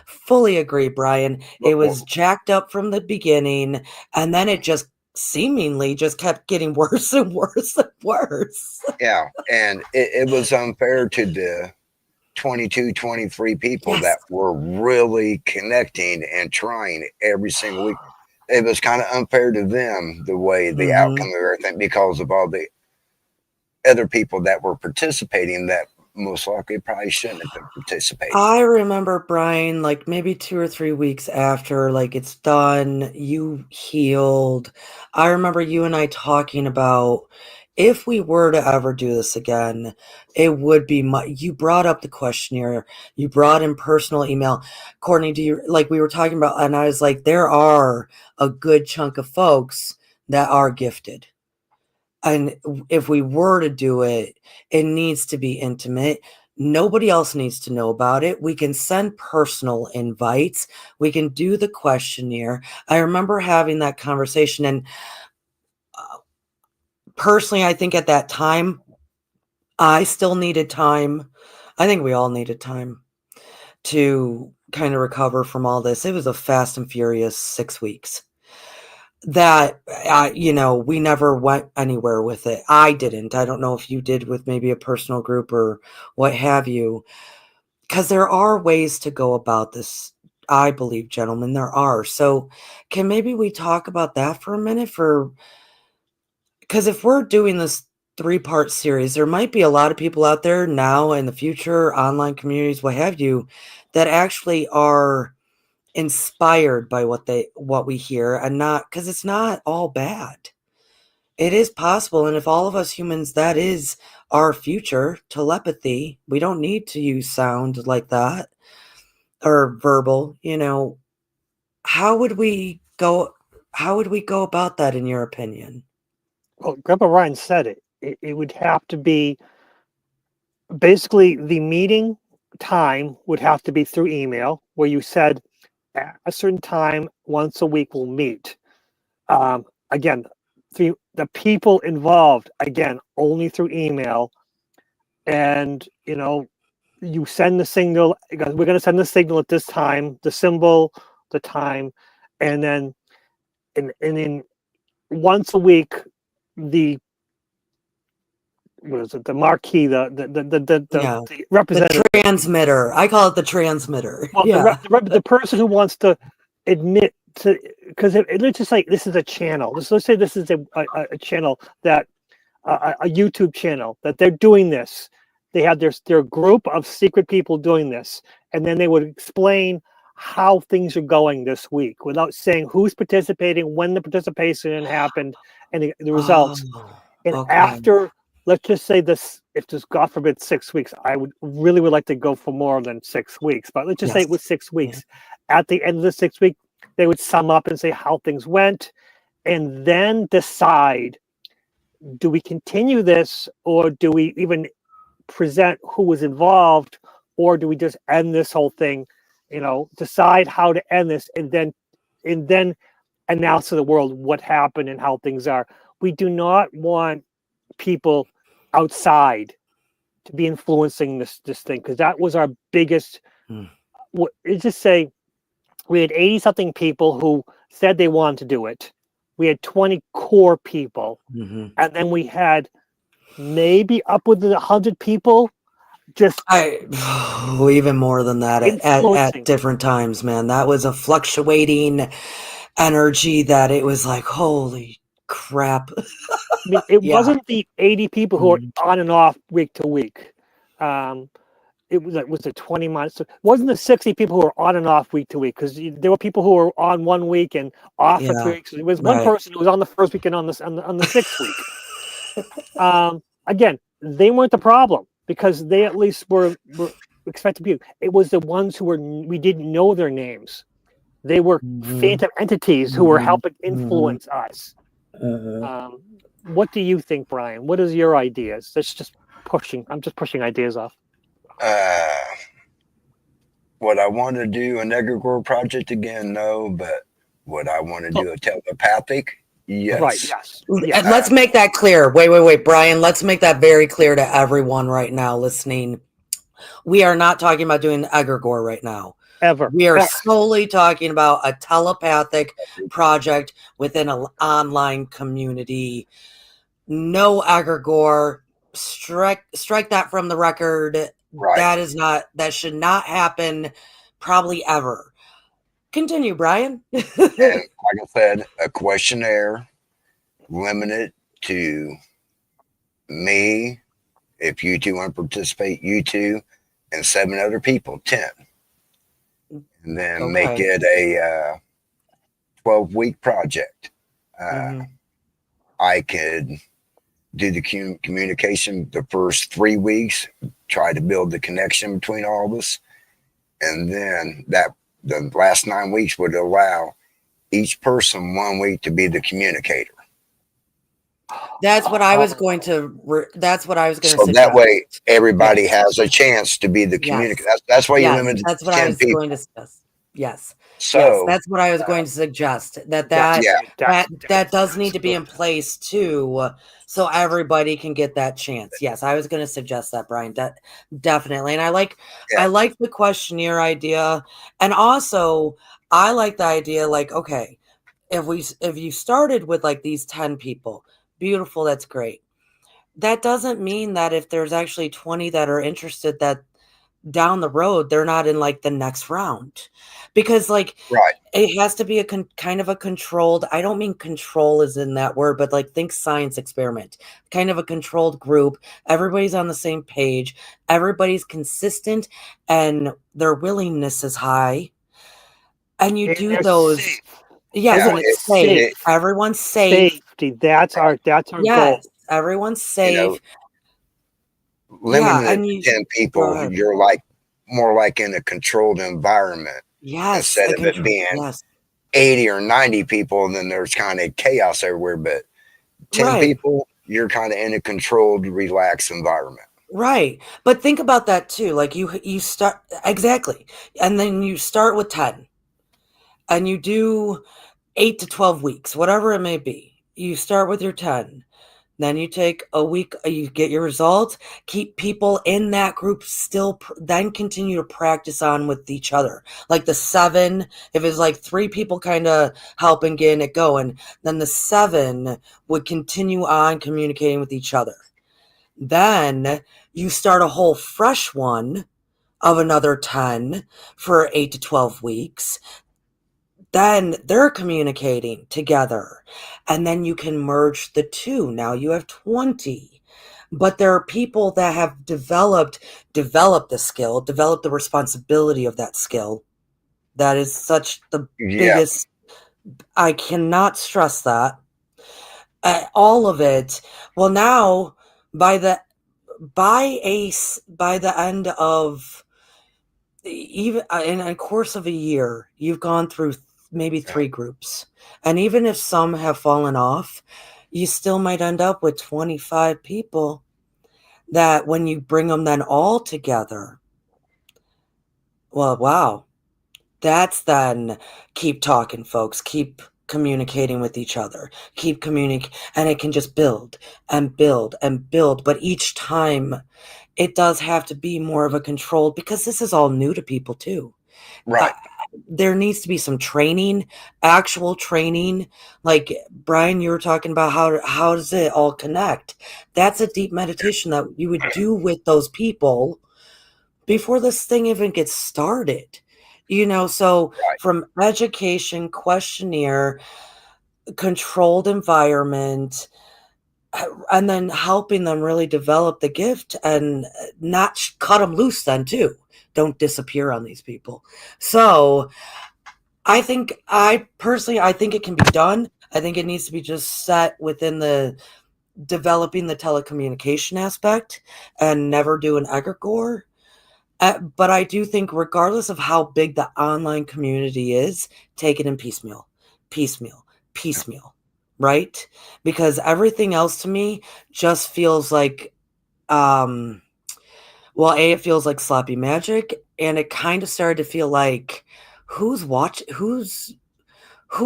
Fully agree, Brian. It was jacked up from the beginning, and then it just seemingly just kept getting worse and worse and worse. Yeah, and it was unfair to the 22, 23 people that were really connecting and trying every single week. It was kind of unfair to them, the way the outcome of everything, because of all the other people that were participating that most likely probably shouldn't have been participating. I remember, Brian, like maybe 2 or 3 weeks after, like it's done, you healed. I remember you and I talking about if we were to ever do this again, it would be you brought up the questionnaire, you brought in personal email. Courtney, do you, like we were talking about, and I was like, there are a good chunk of folks that are gifted. And if we were to do it, it needs to be intimate. Nobody else needs to know about it. We can send personal invites. We can do the questionnaire. I remember having that conversation, and personally, I think at that time, I still needed time. I think we all needed time to kind of recover from all this. It was a fast and furious 6 weeks that, we never went anywhere with it. I didn't. I don't know if you did with maybe a personal group or what have you, because there are ways to go about this. I believe, gentlemen, there are. So can maybe we talk about that for a minute? Because if we're doing this 3-part series. There might be a lot of people out there now in the future, online communities, what have you, that actually are inspired by what we hear, and not because it's not all bad. It is possible, and if all of us humans, that is our future, telepathy, we don't need to use sound like that or verbal, how would we go about that, in your opinion? Well, Grandpa Ryan said it. It would have to be basically the meeting time would have to be through email, where you said at a certain time once a week we'll meet. Again, the people involved, again, only through email. And you send the signal. We're going to send the signal at this time, the symbol, the time, and then in once a week, the what is it? The marquee, the representative, the transmitter. I call it the transmitter. well, Yeah. the person who wants to admit to, because let's just say this is a channel. Let's say this is a channel that a YouTube channel that they're doing this. They have their group of secret people doing this, and then they would explain how things are going this week without saying who's participating, when the participation happened, and the results. Oh, And okay. after, let's just say this, if this, God forbid, 6 weeks, I would like to go for more than 6 weeks, but let's just say it was 6 weeks. Yeah. At the end of the 6 week, they would sum up and say how things went, and then decide, do we continue this, or do we even present who was involved, or do we just end this whole thing? Decide how to end this, and then announce to the world what happened and how things are. We do not want people outside to be influencing this thing, because that was our biggest. Let's just say we had 80 something people who said they wanted to do it. We had 20 core people, and then we had maybe upwards of 100 people just even more than that at different times, man. That was a fluctuating energy that it was like, holy crap. I mean, it wasn't the 80 people who are on and off week to week. It was the 20 months. It wasn't the 60 people who were on and off week to week, because there were people who were on 1 week and off for 3 weeks. It was one person who was on the first week and on the 6th week. Again, they weren't the problem, because they at least were expected to be. It was the ones who we didn't know their names. They were phantom entities who were helping influence us. What do you think, Brian? What is your ideas? That's just pushing. I'm just pushing ideas off. Would I want to do an egregore project again? No, but would I want to do a telepathic? Yes. Right. Yes. And let's make that clear. Wait, Brian. Let's make that very clear to everyone right now listening. We are not talking about doing egregore right now. Ever. We are solely talking about a telepathic project within an online community. No egregore. Strike that from the record. Right. That should not happen, probably ever. Continue, Brian. And like I said, a questionnaire limited to me. If you two want to participate, you two, and 7 other people, 10. And then make it a 12-week project. I could do the communication the first 3 weeks, try to build the connection between all of us. And then the last 9 weeks would allow each person 1 week to be the communicator. That's what I was going to. That's what I was going to. So that way, everybody has a chance to be the communicator. That's why you limit. That's what I was going to suggest. Yes. So that's what I was going to suggest. That does need to be in place too, so everybody can get that chance. Yes, I was going to suggest that, Brian. Definitely, and I like the questionnaire idea, and also I like the idea. Like, okay, if you started with like these 10 people, beautiful, that's great. That doesn't mean that if there's actually 20 that are interested, that down the road, they're not in like the next round, because like Right. it has to be a kind of a controlled, I don't mean control is in that word, but like think science experiment, kind of a controlled group. Everybody's on the same page. Everybody's consistent and their willingness is high. And you And do they're those. safe. Yes, Yeah. and it's safe. It, Everyone's safe. Safety. That's our goal. Yes, everyone's you know, safe. Yeah, limiting it and to you 10 go people, ahead. you're like more like in a controlled environment Yes, instead a of it control. being Yes, 80 or 90 people, and then there's kind of chaos everywhere. But 10 right, people, you're kind of in a controlled, relaxed environment. right. But think about that too. Like you start exactly, and then you start with 10, and you do 8 to 12 weeks, whatever it may be. You start with your 10. Then you take a week, you get your results, keep people in that group still, then continue to practice on with each other. Like the 7, if it's like 3 people kind of helping getting it going, then the 7 would continue on communicating with each other. Then you start a whole fresh one of another 10 for 8 to 12 weeks. Then they're communicating together, and then you can merge the 2. Now you have 20. But there are people that have developed the skill, developed the responsibility of that skill. That is such the Yeah. biggest, I cannot stress that. All of it. Well, now by the by the end of even in a course of a year, you've gone through maybe 3 groups. And even if some have fallen off, you still might end up with 25 people that when you bring them then all together, well, wow. That's then keep talking, folks. Keep communicating with each other. Keep communicating, and it can just build and build and build. But each time, it does have to be more of a controlled, because this is all new to people too. Right. There needs to be some training, actual training. Like Brian, you were talking about how does it all connect? That's a deep meditation that you would do with those people before this thing even gets started. So Right. from education, questionnaire, controlled environment, and then helping them really develop the gift and not cut them loose then too. Don't disappear on these people. So I think I think it can be done. I think it needs to be just set within the developing the telecommunication aspect and never do an egregore. But I do think, regardless of how big the online community is, take it in piecemeal, piecemeal, piecemeal, right? Because everything else to me just feels like, well, it feels like sloppy magic, and it kind of started to feel like, who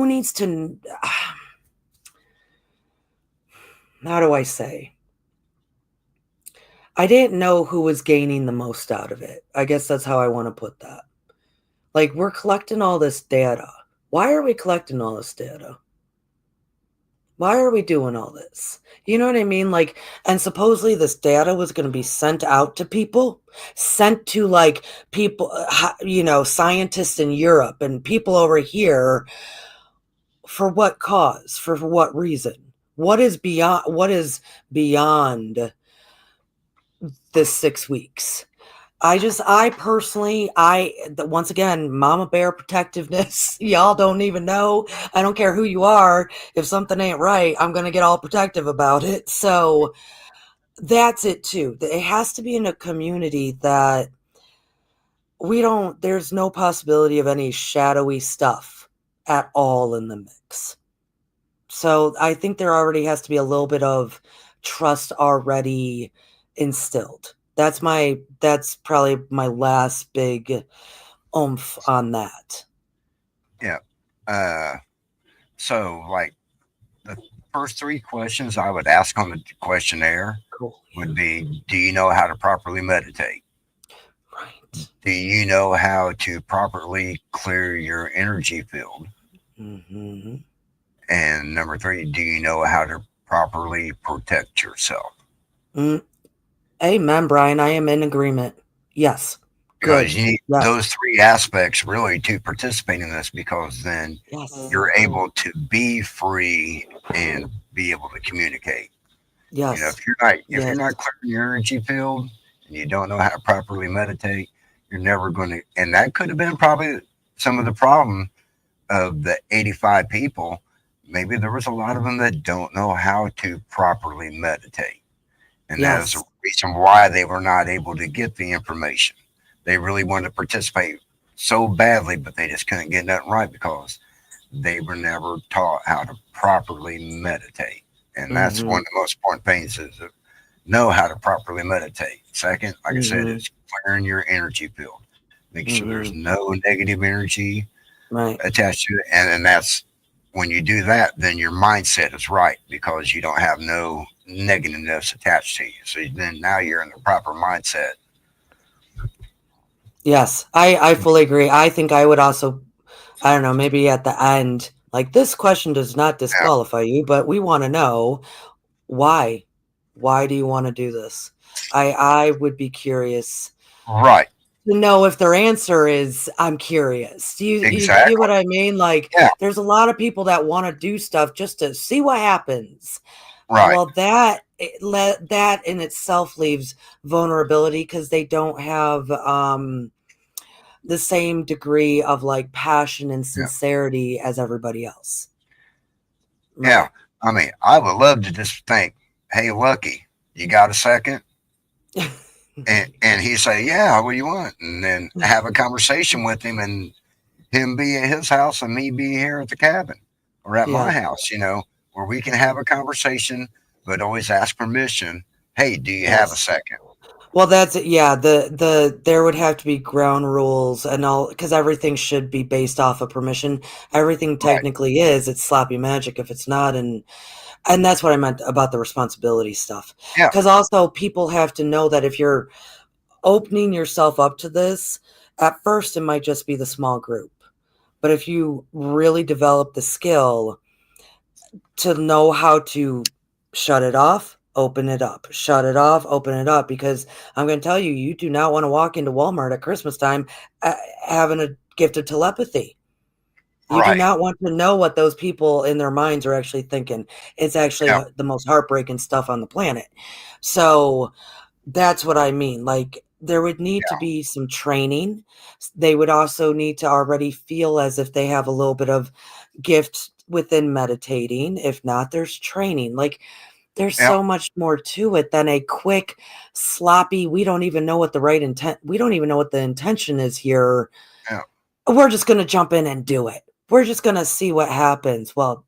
needs to, how do I say? I didn't know who was gaining the most out of it. I guess that's how I want to put that. Like, we're collecting all this data. Why are we collecting all this data? Why are we doing all this? You know what I mean? Like, and supposedly this data was going to be sent out to people, sent to like people, scientists in Europe and people over here. For what cause? For what reason? What is beyond this 6 weeks? I personally, once again, mama bear protectiveness. Y'all don't even know. I don't care who you are. If something ain't right, I'm going to get all protective about it. So that's it too. It has to be in a community that there's no possibility of any shadowy stuff at all in the mix. So I think there already has to be a little bit of trust already instilled. That's probably my last big oomph on that. Yeah. So, like, the first 3 questions I would ask on the questionnaire Cool. would be, do you know how to properly meditate? Right. Do you know how to properly clear your energy field? Mm-hmm. And number 3, do you know how to properly protect yourself? Amen, Brian. I am in agreement. Yes. because Good. you need Yes. those three aspects really to participate in this, because then Yes. you're able to be free and be able to communicate. You know, Yes. if you're Yes. not clearing your energy field and you don't know how to properly meditate, you're never going to. And that could have been probably some of the problem of the 85 people. Maybe there was a lot of them that don't know how to properly meditate, and that is the Yes. reason why they were not able to get the information. They really wanted to participate so badly, but they just couldn't get nothing right because they were never taught how to properly meditate. And that's Mm-hmm. one of the most important things, is to know how to properly meditate. Second, like I said, Mm-hmm. is clearing your energy field. Make sure there's Mm-hmm. no negative energy Right. attached to it. And that's when you do that, then your mindset is right, because you don't have no negativeness attached to you. So then now you're in the proper mindset. Yes. I fully agree. I think I would also, I don't know, maybe at the end, like, this question does not Yeah, disqualify you, but we want to know why. Why do you want to do this? I would be curious right. to know if their answer is, I'm curious. Do you get Exactly. what I mean? Like, Yeah, there's a lot of people that want to do stuff just to see what happens. right. Well, that in itself leaves vulnerability, because they don't have the same degree of like passion and Yeah. sincerity as everybody else. Yeah. Right. I mean, I would love to just think, hey, Lucky, you got a second? And he say, yeah, what do you want? And then have a conversation with him, and him be at his house and me be here at the cabin or at my Yeah. house, where we can have a conversation, but always ask permission. Hey, do you have a Yes. second? Well, that's it. Yeah. There would have to be ground rules and all, because everything should be based off of permission. Everything Right. technically is. It's sloppy magic if it's not, and that's what I meant about the responsibility stuff. Yeah. Because also people have to know that if you're opening yourself up to this, at first it might just be the small group. But if you really develop the skill to know how to shut it off, open it up, shut it off, open it up, because I'm going to tell you, you do not want to walk into Walmart at Christmas time having a gift of telepathy. You do Right. not want to know what those people in their minds are actually thinking. It's actually Yeah. the most heartbreaking stuff on the planet. So that's what I mean. Like, there would need to Yeah. be some training. They would also need to already feel as if they have a little bit of gift within meditating. If not, there's training. Like, there's Yeah. so much more to it than a quick, sloppy, we don't even know what the right intent, we don't even know what the intention is here. Yeah. We're just going to jump in and do it. We're just going to see what happens. Well,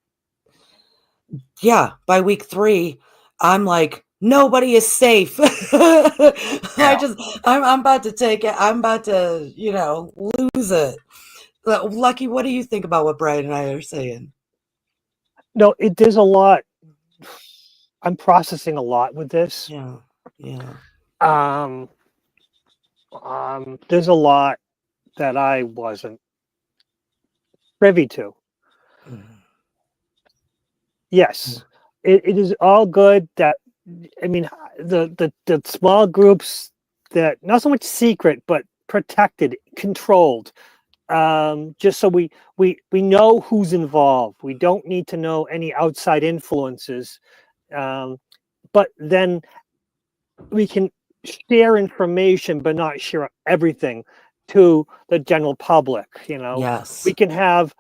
yeah, by week 3, I'm like, nobody is safe. Yeah. I'm about to take it. I'm about to, lose it. Lucky, what do you think about what Brian and I are saying? No, there's a lot. I'm processing a lot with this. Yeah. Yeah. Um, there's a lot that I wasn't privy to. Mhm. Yes, it is all good that, I mean, the small groups that not so much secret but protected, controlled, just so we know who's involved. We don't need to know any outside influences, but then we can share information but not share everything to the general public. Yes. We can have,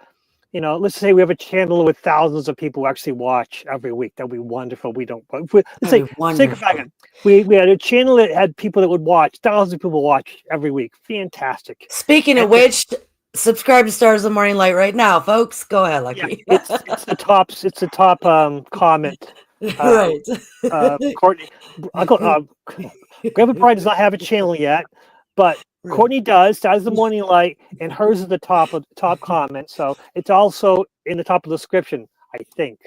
let's say we have a channel with thousands of people who actually watch every week. That'd be wonderful. We don't. Let's That'd be say for a wonderful. second, we had a channel that had people that would watch. Thousands of people watch every week. Fantastic. Speaking of And which, subscribe to Stars of the Morning Light right now, folks. Go ahead, yeah, Lucky. it's the top comment. Right. Courtney, Grandpa Brian does not have a channel yet, but Right. Courtney does. Stars the Morning Light, and hers is the top comment. So it's also in the top of the description. I think.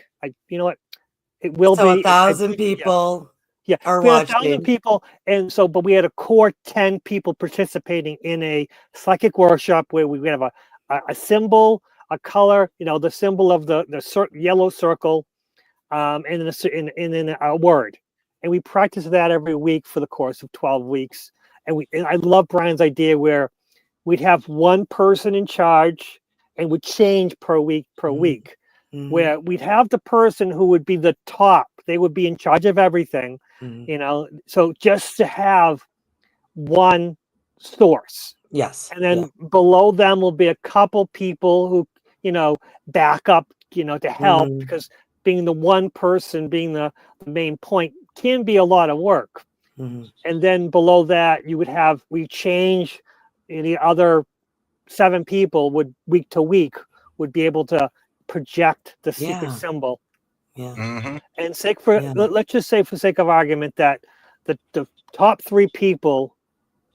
You know what? It will So be. 1,000 people Yeah, are we had 1,000 watching. people, and so, but we had a core 10 people participating in a psychic workshop where we have a symbol, a color, the symbol of the yellow circle, and then a word, and we practice that every week for the course of 12 weeks, and I love Brian's idea where we'd have one person in charge and would change per week, where we'd have the person who would be the top. They would be in charge of everything, so just to have one source. Yes. And then below them will be a couple people who, back up, to help, because being the one person, being the main point can be a lot of work. And then below that, we change the other 7 people would week to week would be able to project the secret symbol. Yeah. And let's just say for sake of argument that the top 3 people,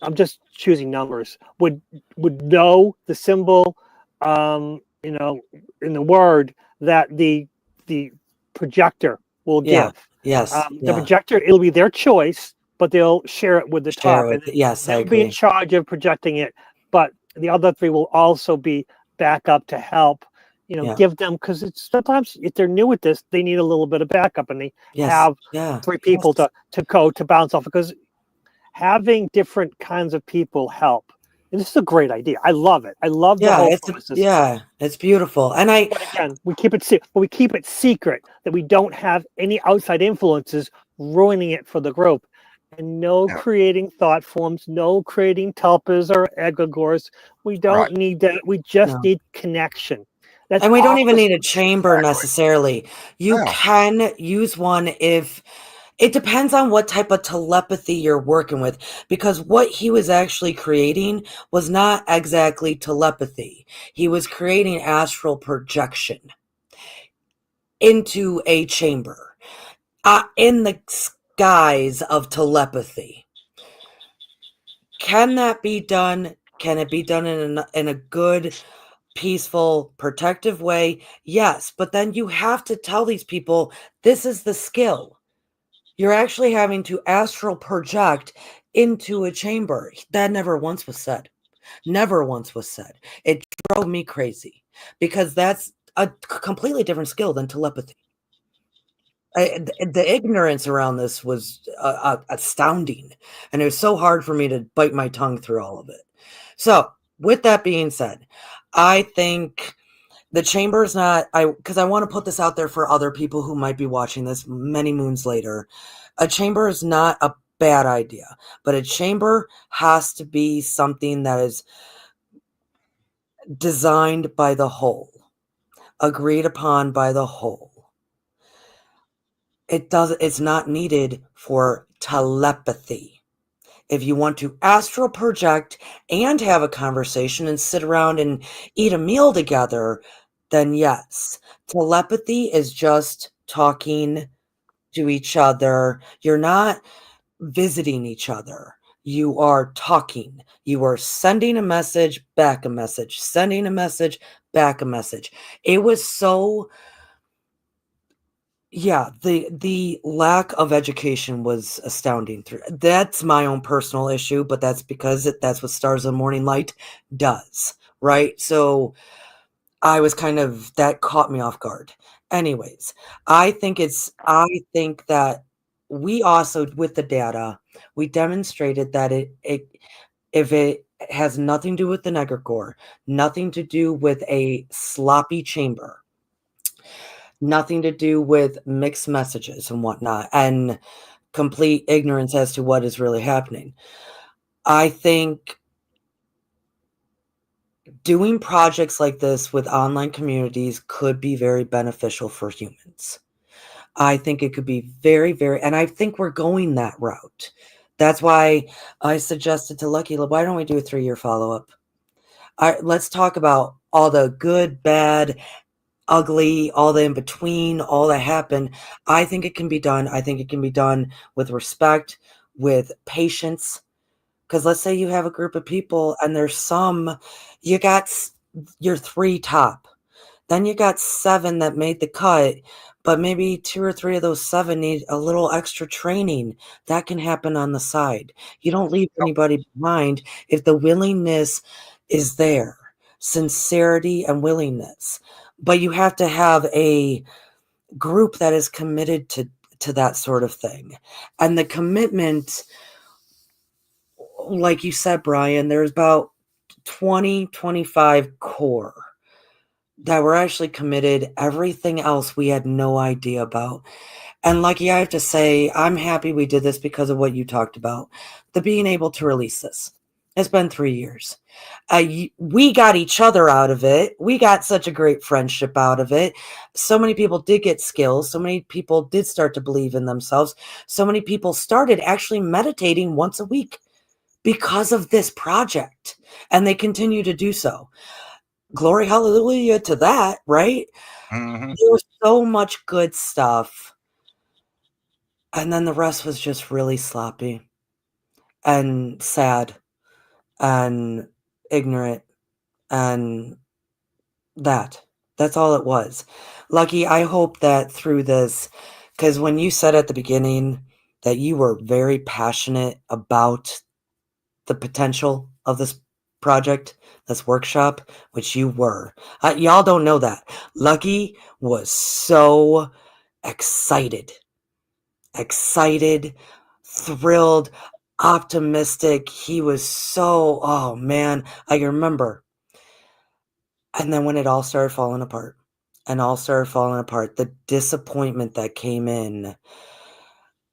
I'm just choosing numbers, would know the symbol, in the word that the projector will give. Yes. The projector, it'll be their choice, but they'll share it with the top. And they'll be in charge of projecting it, but the other 3 will also be backup to help, give them, because it's sometimes if they're new at this, they need a little bit of backup, and they have 3 people to bounce off, because having different kinds of people help. And this is a great idea. I love it. I love the whole process. It's beautiful. And but again, we keep it secret that we don't have any outside influences ruining it for the group. And no creating thought forms, no creating tulpas or egregores. We don't need that. We just need connection. And we don't even need a chamber necessarily. You can use one if it depends on what type of telepathy you're working with, because what he was actually creating was not exactly telepathy. He was creating astral projection into a chamber in the guise of telepathy. Can that be done? Can it be done in a good, peaceful, protective way? Yes, but then you have to tell these people this is the skill. You're actually having to astral project into a chamber. That never once was said. Never once was said. It drove me crazy, because that's a completely different skill than telepathy. The ignorance around this was astounding, and it was so hard for me to bite my tongue through all of it. So with that being said, I think the chamber is not, because I want to put this out there for other people who might be watching this many moons later. A chamber is not a bad idea, but a chamber has to be something that is designed by the whole, agreed upon by the whole. It's not needed for telepathy. If you want to astral project and have a conversation and sit around and eat a meal together, then yes. Telepathy is just talking to each other. You're not visiting each other. You are talking. You are sending a message, back a message, sending a message, back a message. It was so... Yeah, the lack of education was astounding. That's my own personal issue, but that's because that's what Stars of the Morning Light does, right? So I was that caught me off guard. Anyways, I think that we also, with the data, we demonstrated that if it has nothing to do with the egregore, nothing to do with a sloppy chamber, nothing to do with mixed messages and whatnot, and complete ignorance as to what is really happening. I think doing projects like this with online communities could be very beneficial for humans. I think it could be very, very, and I think we're going that route. That's why I suggested to Lucky, why don't we do a 3-year follow-up? Let's talk about all the good, bad, ugly, all the in between, all that happened. I think it can be done. I think it can be done with respect, with patience. Because let's say you have a group of people and you got your 3 top. Then you got 7 that made the cut, but maybe 2 or 3 of those 7 need a little extra training. That can happen on the side. You don't leave anybody behind if the willingness is there. Sincerity and willingness. But you have to have a group that is committed to that sort of thing. And the commitment, like you said, Brian, there's about 20, 25 core that were actually committed. Everything else we had no idea about. And Lucky, I have to say, I'm happy we did this because of what you talked about. The being able to release this. It's been 3 years. We got each other out of it. We got such a great friendship out of it. So many people did get skills. So many people did start to believe in themselves. So many people started actually meditating once a week because of this project. And they continue to do so. Glory, hallelujah to that, right? Mm-hmm. There was so much good stuff. And then the rest was just really sloppy and sad and ignorant and that's all it was. Lucky, I hope that through this, because when you said at the beginning that you were very passionate about the potential of this project, this workshop, which you were. Y'all don't know that. Lucky was so excited, thrilled, optimistic. He was so, oh man, I remember. And then when it all started falling apart, the disappointment that came in.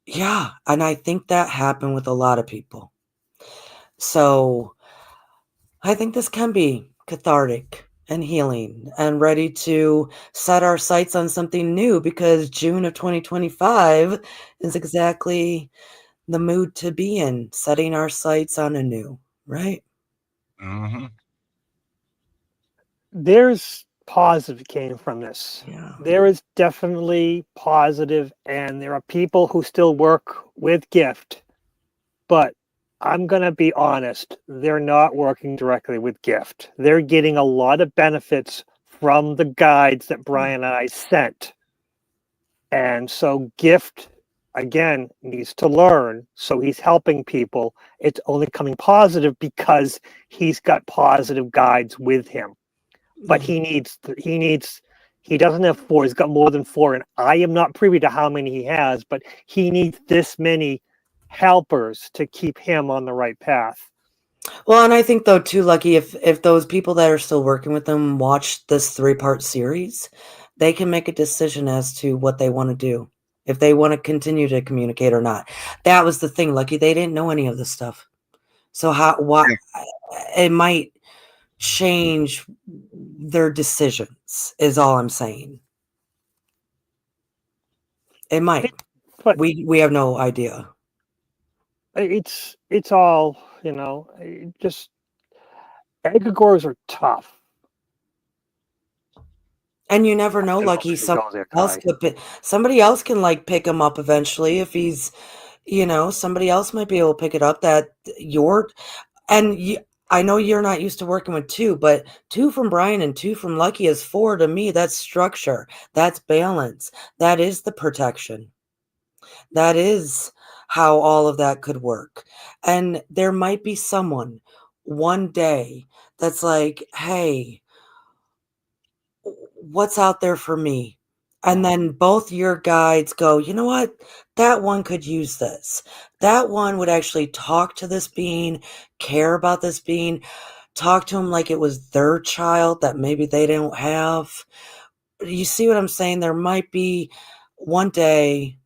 Yeah, and I think that happened with a lot of people. So I think this can be cathartic and healing and ready to set our sights on something new, because June of 2025 is exactly the mood to be in, setting our sights on a new, right? Mm-hmm. There's positive came from this. Yeah. There is definitely positive, and there are people who still work with gift, but I'm going to be honest, they're not working directly with gift. They're getting a lot of benefits from the guides that Brian and I sent. And so gift, again, needs to learn. So he's helping people. It's only coming positive because he's got positive guides with him. But he doesn't have 4. He's got more than 4. And I am not privy to how many he has, but he needs this many helpers to keep him on the right path. Well, and I think though too, Lucky, if those people that are still working with them watch this 3-part series, they can make a decision as to what they want to do, if they want to continue to communicate or not. That was the thing, Lucky. They didn't know any of this stuff, so it might change their decisions. Is all I'm saying. It might. But we have no idea. it's all, just egregores are tough. And you never know, Lucky. Somebody else can like pick him up eventually if he's, somebody else might be able to pick it up. I know you're not used to working with 2, but 2 from Brian and 2 from Lucky is 4 to me. That's structure. That's balance. That is the protection. That is how all of that could work. And there might be someone one day that's like, hey, what's out there for me? And then both your guides go, you know what? That one could use this. That one would actually talk to this being, care about this being, talk to him like it was their child that maybe they don't have. You see what I'm saying? There might be one day,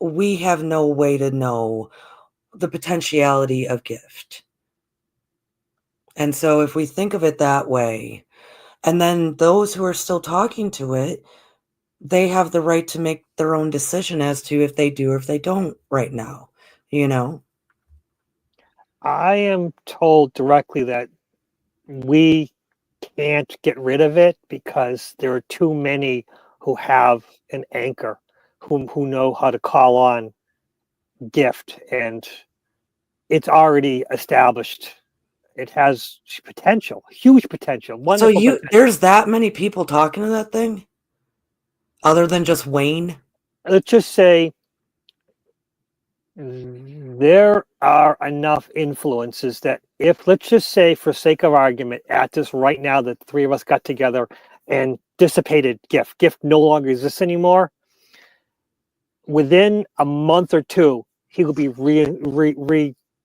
we have no way to know the potentiality of gift. And so if we think of it that way, and then those who are still talking to it, they have the right to make their own decision as to if they do or if they don't right now, I am told directly that we can't get rid of it because there are too many who have an anchor, who know how to call on gift, and it's already established. It has potential, huge potential, wonderful potential. There's that many people talking to that thing other than just Wayne? Let's just say there are enough influences that if, let's just say for sake of argument, at this right now that the 3 of us got together and dissipated gift no longer exists anymore, within a month or 2 he will be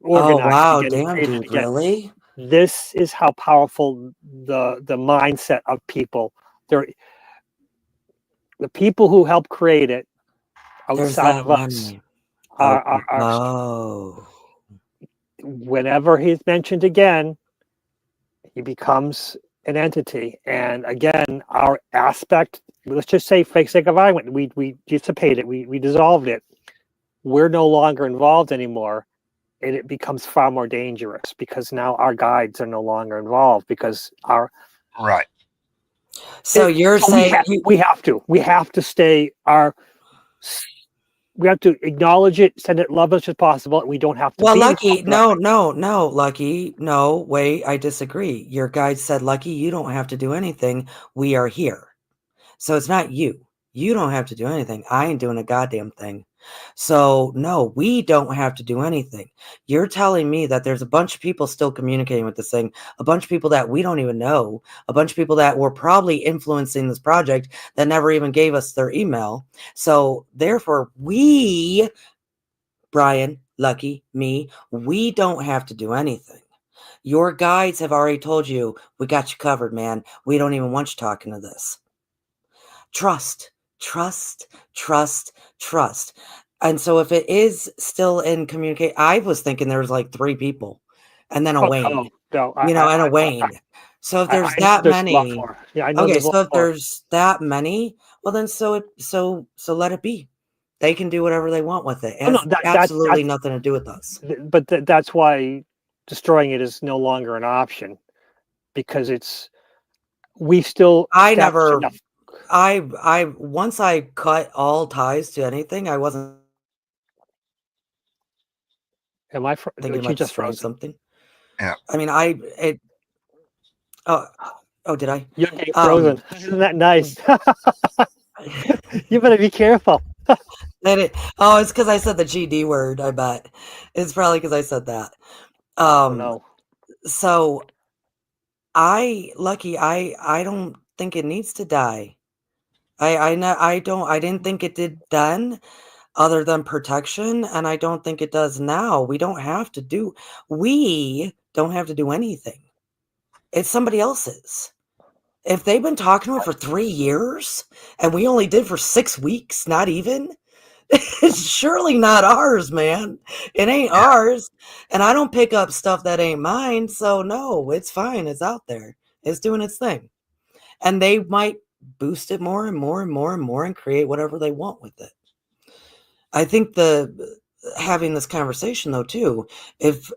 organized wow, again and damn, created dude, again. really? This is how powerful the mindset of people. The people who help create it There's outside that of us many. are Oh. whenever he's mentioned again, he becomes an entity. And again, our aspect, let's just say for the sake of argument, we dissipate it, we dissolved it. We're no longer involved anymore. And it becomes far more dangerous because now our guides are no longer involved because our Right. So you're so saying we have to stay our we have to acknowledge it, send it love as much as possible, and we don't have to well, be Lucky, involved. no, Lucky, no, wait, I disagree. Your guide said, Lucky, you don't have to do anything. We are here. So it's not you. You don't have to do anything. I ain't doing a goddamn thing. So no, we don't have to do anything. You're telling me that there's a bunch of people still communicating with this thing, a bunch of people that we don't even know, a bunch of people that were probably influencing this project that never even gave us their email. So therefore, we, Brian, Lucky, me, we don't have to do anything. Your guides have already told you, we got you covered, man. We don't even want you talking to this. Trust, trust, trust, trust. And so if it is still in communicate, I was thinking there was like 3 people and then a Wayne, No, and a Wayne. So if there's I know that there's a lot many, more. Yeah, I know okay, there's a lot so if more. there's that many, well then so let it be. They can do whatever they want with it. It has absolutely nothing to do with us. But that's why destroying it is no longer an option because we still I establish never, enough. I once I cut all ties to anything, I wasn't Am I? thinking She about just destroying frozen. something. Yeah. I mean, oh, did I? You're getting frozen. Isn't that nice? You better be careful. It's because I said the GD word, I bet. It's probably because I said that. Oh no. So Lucky, I don't think it needs to die. I didn't think it did then, other than protection, and I don't think it does now. We don't have to do anything. It's somebody else's. If they've been talking to it for 3 years and we only did for 6 weeks, not even, it's surely not ours, man. It ain't ours. And I don't pick up stuff that ain't mine. So no, it's fine. It's out there. It's doing its thing. And they might boost it more and more and more and more and create whatever they want with it. I think having this conversation though too, if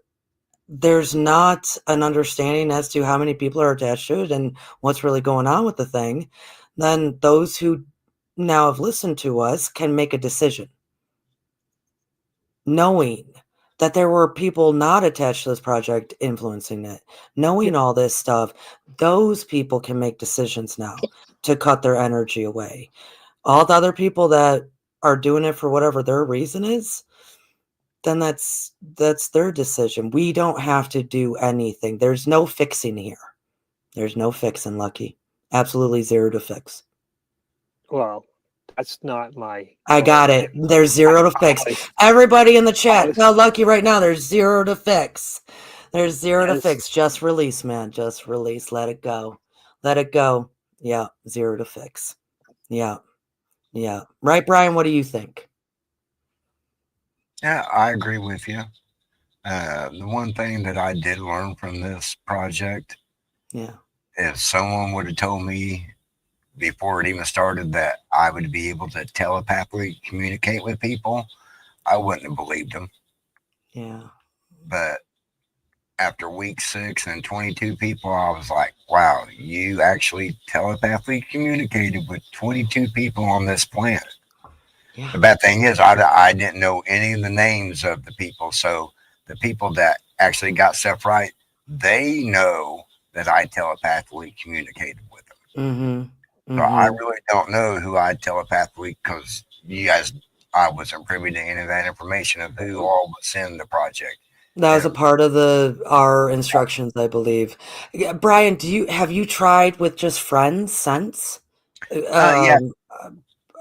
there's not an understanding as to how many people are attached to it and what's really going on with the thing, then those who now have listened to us can make a decision. Knowing that there were people not attached to this project influencing it, knowing all this stuff, those people can make decisions now to cut their energy away. All the other people that are doing it for whatever their reason is, then that's their decision. We don't have to do anything. There's no fixing here. There's no fixing, Lucky. Absolutely zero to fix. Well, that's not my. I got it. There's 0 to fix. Everybody in the chat, tell Lucky right now, there's 0 to fix. There's 0 to fix. Just release, man. Just release. Let it go. Let it go. Yeah, 0 to fix. Yeah. Yeah. Right, Brian? What do you think? Yeah, I agree with you. The one thing that I did learn from this project, if someone would have told me before it even started that I would be able to telepathically communicate with people, I wouldn't have believed them. Yeah. But after week 6 and 22 people, I was like, wow, you actually telepathically communicated with 22 people on this planet. Yeah. The bad thing is I didn't know any of the names of the people. So the people that actually got stuff right, they know that I telepathically communicated with them. Mm-hmm. So I really don't know who I telepathically, because you guys, I wasn't privy to any of that information of who all was in the project. That was a part of our instructions, I believe. Yeah, Brian, have you tried with just friends since? Yeah.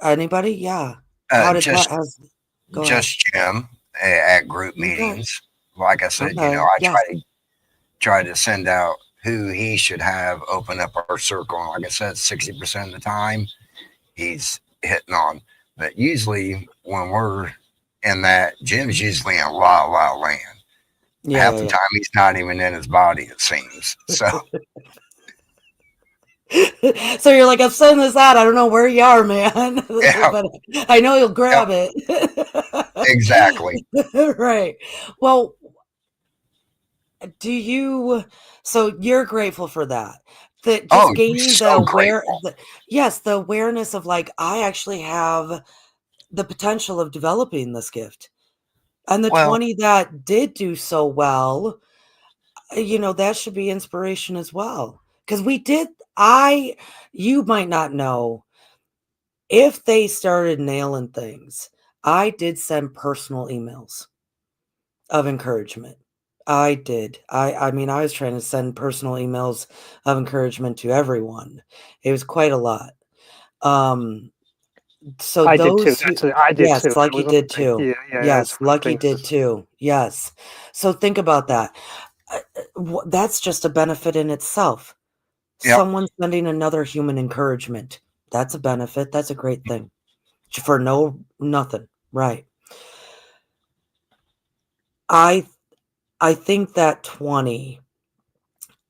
Anybody? Yeah. How did that? Just Jim at group meetings. Like I said, Okay. I Yes. try to send out who he should have open up our circle. And like I said, 60% of the time he's hitting on. But usually when we're in that, Jim's usually in La La Land. Yeah. Half the time he's not even in his body, it seems. So So you're like, I'm sending this out. I don't know where you are, man, yeah, but I know you'll yeah, grab it. exactly. Right. Well, do you? So you're grateful for that. That Oh, just gaining so grateful. yes, the awareness of like, I actually have the potential of developing this gift. And the Well, 20 that did do so well, that should be inspiration as well. Because you might not know if they started nailing things. I did send personal emails of encouragement. I did. I mean, I was trying to send personal emails of encouragement to everyone. It was quite a lot. So I did too. those who, I did yes, too. That Lucky was one did thing. too. Yeah. That's Yes, one of the Lucky things. did too. Yes. So think about that. That's just a benefit in itself. yep. Someone sending another human encouragement. That's a benefit. That's a great thing. For nothing. Right. I I think that 20,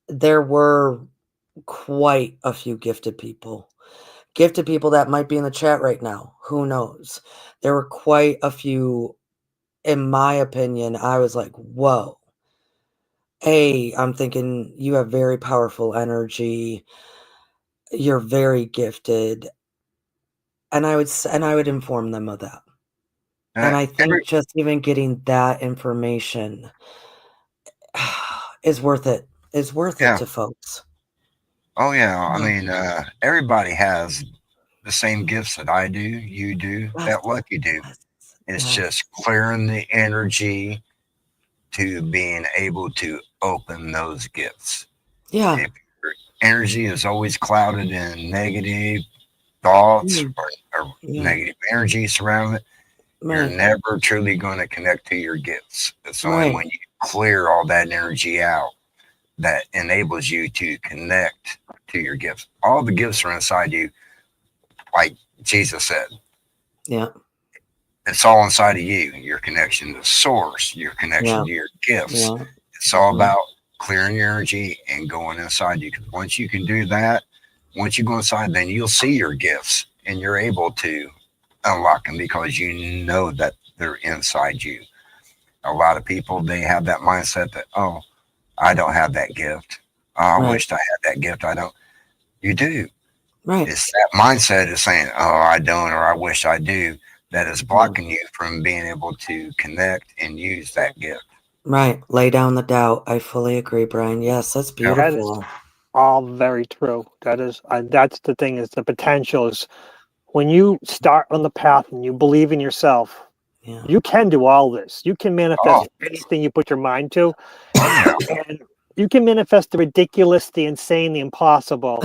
there were quite a few gifted people. Gifted people that might be in the chat right now. Who knows? There were quite a few, in my opinion. I was like, whoa. I'm thinking you have very powerful energy. You're very gifted. And I would inform them of that. And I Every think just even getting that information is worth it. Is worth it yeah. to folks. Oh yeah. I Yeah. mean, everybody has the same gifts that I do, you do, Yes. that Lucky do. Yes. It's Yes. just clearing the energy to being able to open those gifts. Yeah. If your energy is always clouded in negative thoughts Mm. or Yeah. negative energy surrounding it, you're Right. never truly going to connect to your gifts. It's only Right. when you clear all that energy out that enables you to connect to your gifts. All the gifts are inside you, like Jesus said. Yeah. It's all inside of you. Your connection to source, your connection Yeah. to your gifts. Yeah. It's all Yeah. about clearing your energy and going inside you. Because once you can do that, once you go inside, then you'll see your gifts and you're able to unlock them because you know that they're inside you. A lot of people, they have that mindset that, oh, I don't have that gift. Oh, I Right. wished I had that gift. I don't. You do. Right. It's that mindset is saying, oh, I don't, or I wish I do, that is Yeah. blocking you from being able to connect and use that gift. Right. Lay down the doubt. I fully agree, Brian. Yes, that's Yep. That is beautiful. all very true. That's the thing, is the potential is when you start on the path and you believe in yourself, Yeah. you can do all this. You can Oh, manifest anything you put your mind to, oh yeah. and you can manifest the ridiculous, the insane, the impossible.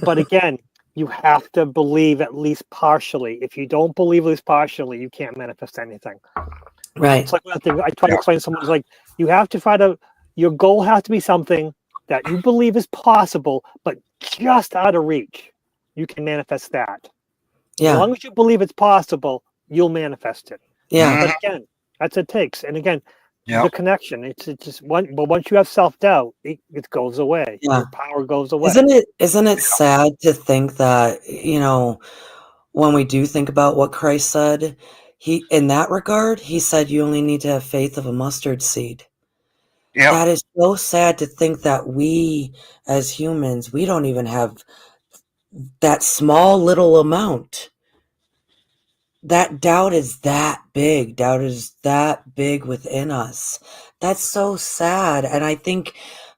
But again, you have to believe at least partially. If you don't believe at least partially, you can't manifest anything. Right. It's like one thing I try to Yeah. explain to someone is like, you have to try to, your goal has to be something that you believe is possible, but just out of reach. You can manifest that. As Yeah. long as you believe it's possible, you'll manifest it. Yeah. But again, that's what it takes. And again, the Yep. connection, it's just one, but once you have self-doubt, it goes away. Yeah. Your power goes away. Isn't it sad to think that, when we do think about what Christ said, in that regard, he said you only need to have faith of a mustard seed. Yep. That is so sad to think that we as humans, we don't even have that small little amount. That doubt is that big. Doubt is that big within us. That's so sad. And I think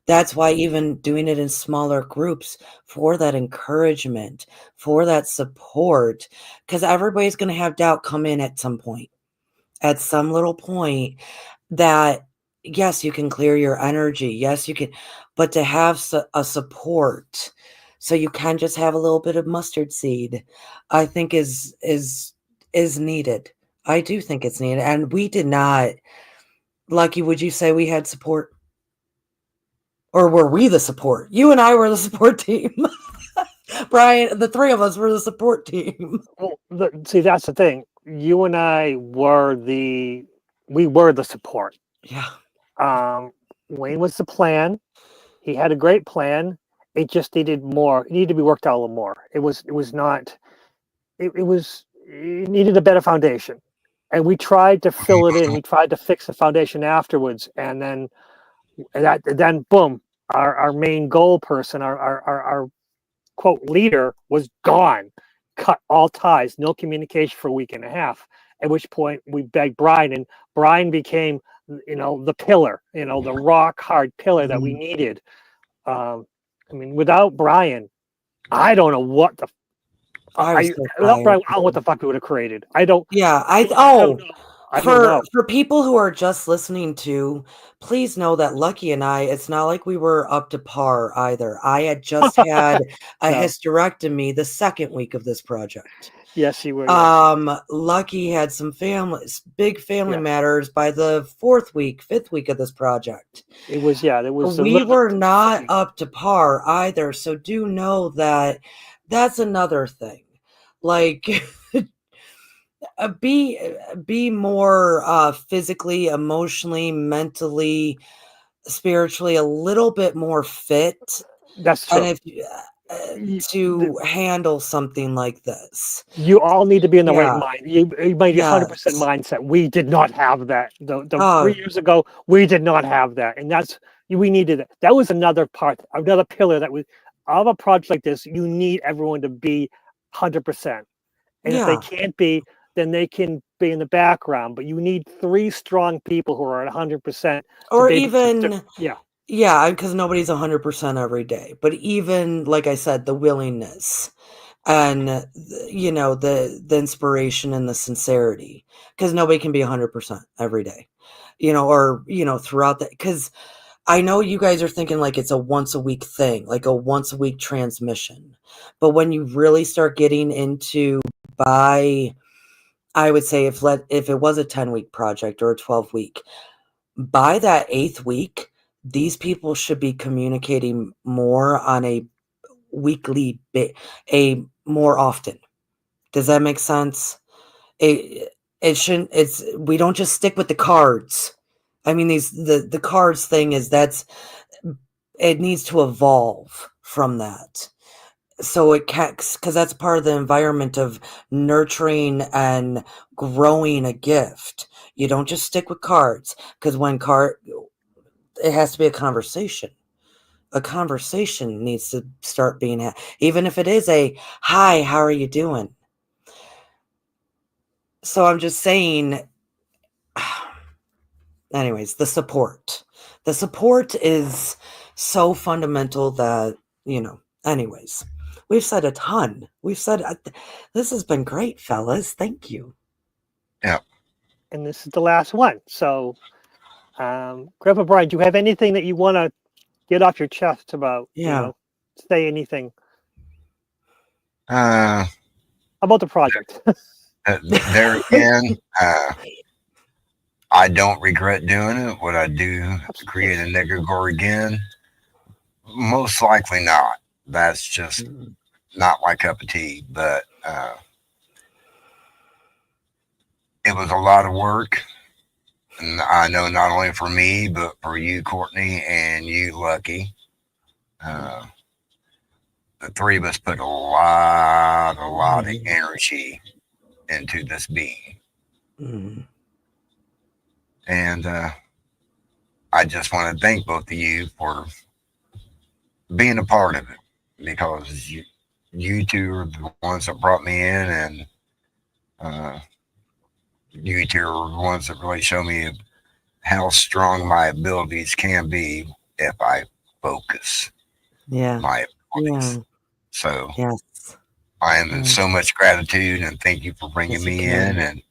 that's why even doing it in smaller groups for that encouragement, for that support, because everybody's going to have doubt come in at some point, at some little point that, yes, you can clear your energy. Yes, you can, but to have a support so you can just have a little bit of mustard seed, I think is needed. I do think it's needed. And we did not, Lucky, would you say we had support? Or were we the support? You and I were the support team. Brian, the three of us were the support team. Well, see, that's the thing. You and I were the support. Yeah. Wayne was the plan. He had a great plan. It just needed more. It needed to be worked out a little more. It needed a better foundation. And we tried to fill it in. We tried to fix the foundation afterwards. And then boom, our main goal person, our quote leader was gone, cut all ties, no communication for a week and a half. At which point we begged Brian, and Brian became, the pillar, the rock hard pillar that we needed. Without Brian, I don't know what the. Without Brian, I don't know what the fuck we would have created. I don't. Yeah, I don't know. For people who are just listening to, please know that Lucky and I, it's not like we were up to par either. I had just had a hysterectomy the second week of this project. Yes, you were. Lucky had some big family matters by the fifth week of this project. It was. We were not up to par either. So do know that that's another thing. Like, be more physically, emotionally, mentally, spiritually a little bit more fit. That's true. And to handle something like this, you all need to be in the right mind. You might be 100% mindset. We did not have that. The 3 years ago, we did not have that, and we needed it. That was another pillar that of a project like this. You need everyone to be 100%, and if they can't be, then they can be in the background. But you need 3 strong people who are at 100%, or even because nobody's 100% every day. But even like I said, the willingness and the inspiration and the sincerity, because nobody can be 100% every day, or throughout that. Because I know you guys are thinking like it's a once a week thing, like a once a week transmission. But when you really start getting into I would say if it was a 10-week project or a 12-week, by that 8th week, these people should be communicating more on a weekly more often. Does that make sense? We don't just stick with the cards. I mean, the cards thing it needs to evolve from that. So it can't, because that's part of the environment of nurturing and growing a gift. You don't just stick with cards, because it has to be a conversation. A conversation needs to start being had, even if it is a hi, how are you doing? So I'm just saying, anyways, the support is so fundamental that, anyways, we've said a ton. This has been great, fellas. Thank you. Yeah. And this is the last one. So, Grandpa Brian, do you have anything that you want to get off your chest about? Say anything about the project. There again, I don't regret doing it. Would I do create an egregore again? Most likely not. That's just not my cup of tea. But it was a lot of work. And I know not only for me, but for you, Courtney, and you, Lucky. The 3 of us put a lot of energy into this being. And I just want to thank both of you for being a part of it, because you 2 are the ones that brought me in, and you 2 are the ones that really show me how strong my abilities can be if I focus my abilities. So I am in so much gratitude, and thank you for bringing me in, and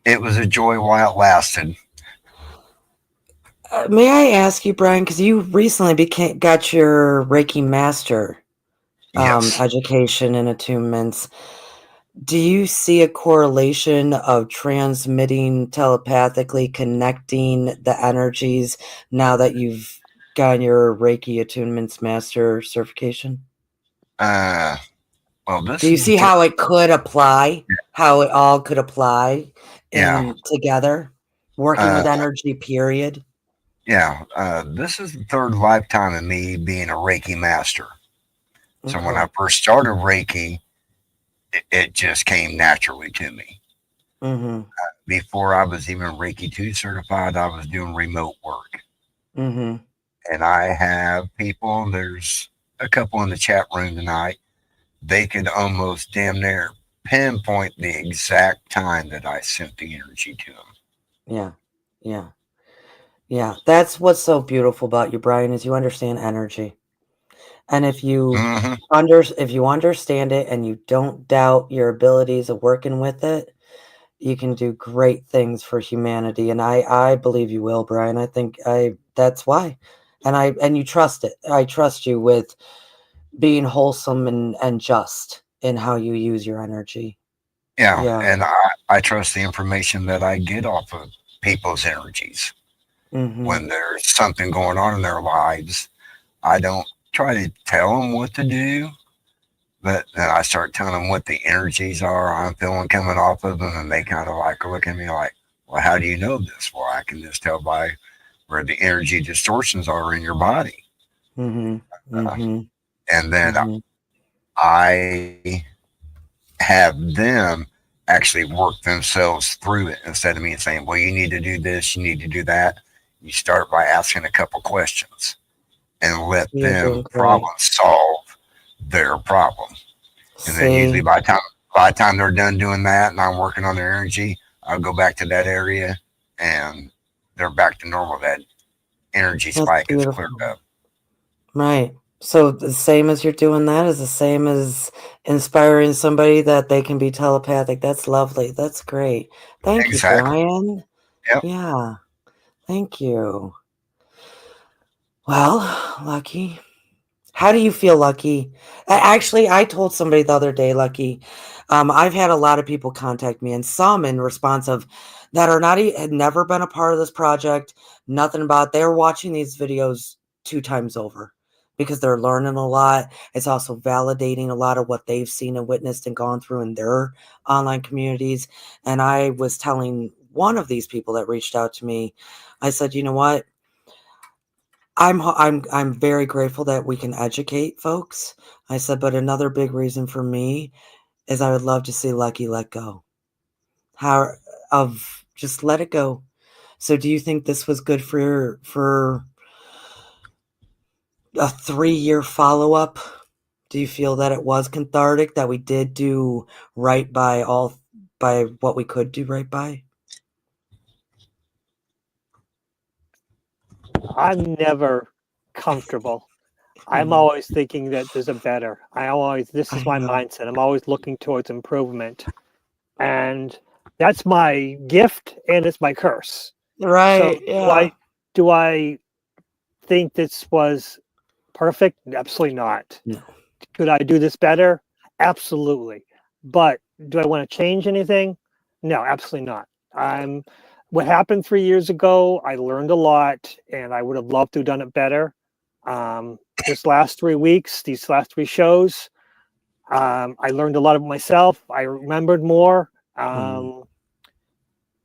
it was a joy while it lasted. May I ask you, Brian, because you recently got your Reiki Master education and attunements. Do you see a correlation of transmitting telepathically, connecting the energies now that you've gotten your Reiki Attunements Master certification? Well, Do this you is the see how it could apply, how it all could apply yeah, in together, working with energy, period? yeah. This is the third lifetime of me being a Reiki master. So when Okay. I first started Reiki, it just came naturally to me. Mm-hmm. Before I was even Reiki 2 certified, I was doing remote work. Mm-hmm. And I have people, there's a couple in the chat room tonight, they could almost damn near pinpoint the exact time that I sent the energy to them. Yeah. Yeah. Yeah. That's what's so beautiful about you, Brian, is you understand energy. And if you Mm-hmm. if you understand it and you don't doubt your abilities of working with it, you can do great things for humanity. And I believe you will, Brian. I think that's why. And you trust it. I trust you with being wholesome and just in how you use your energy. Yeah, Yeah. and I trust the information that I get off of people's energies. Mm-hmm. When there's something going on in their lives, I don't try to tell them what to do, but then I start telling them what the energies are I'm feeling coming off of them, and they kind of like look at me like, "Well, how do you know this?" Well, I can just tell by where the energy distortions are in your body, Mm-hmm. uh, Mm-hmm. and then Mm-hmm. I have them actually work themselves through it instead of me saying, "Well, you need to do this, you need to do that." You start by asking a couple questions and let You're doing them great. problem solve their problem. And then usually See, by the time they're done doing that and I'm working on their energy, I'll go back to that area and they're back to normal. That energy that's spike is cleared beautiful. up. Right. So the same as you're doing that is the same as inspiring somebody that they can be telepathic. That's lovely. That's great. Thank you, Exactly. Brian. Yep. Yeah. Thank you. Well, Lucky. How do you feel, Lucky? Actually, I told somebody the other day, Lucky, I've had a lot of people contact me, and some in response of that are not had never been a part of this project, nothing about. They're watching these videos 2 times over because they're learning a lot. It's also validating a lot of what they've seen and witnessed and gone through in their online communities. And I was telling one of these people that reached out to me, I said, you know what? I'm very grateful that we can educate folks. I said, but another big reason for me is I would love to see Lucky let go. How of just let it go. So do you think this was good for a 3-year follow-up? Do you feel that it was cathartic, that we did do right by what we could do right by? I'm never comfortable. I'm Mhm. always thinking that there's a better. This is I my know. mindset. I'm always looking towards improvement. And that's my gift and it's my curse. So Right, yeah. do I think this was perfect? Absolutely not. No. Could I do this better? Absolutely. But do I want to change anything? No, absolutely not. I'm What happened 3 years ago, I learned a lot and I would have loved to have done it better. This last 3 weeks, these last three shows, I learned a lot of myself. I remembered more. Mhm.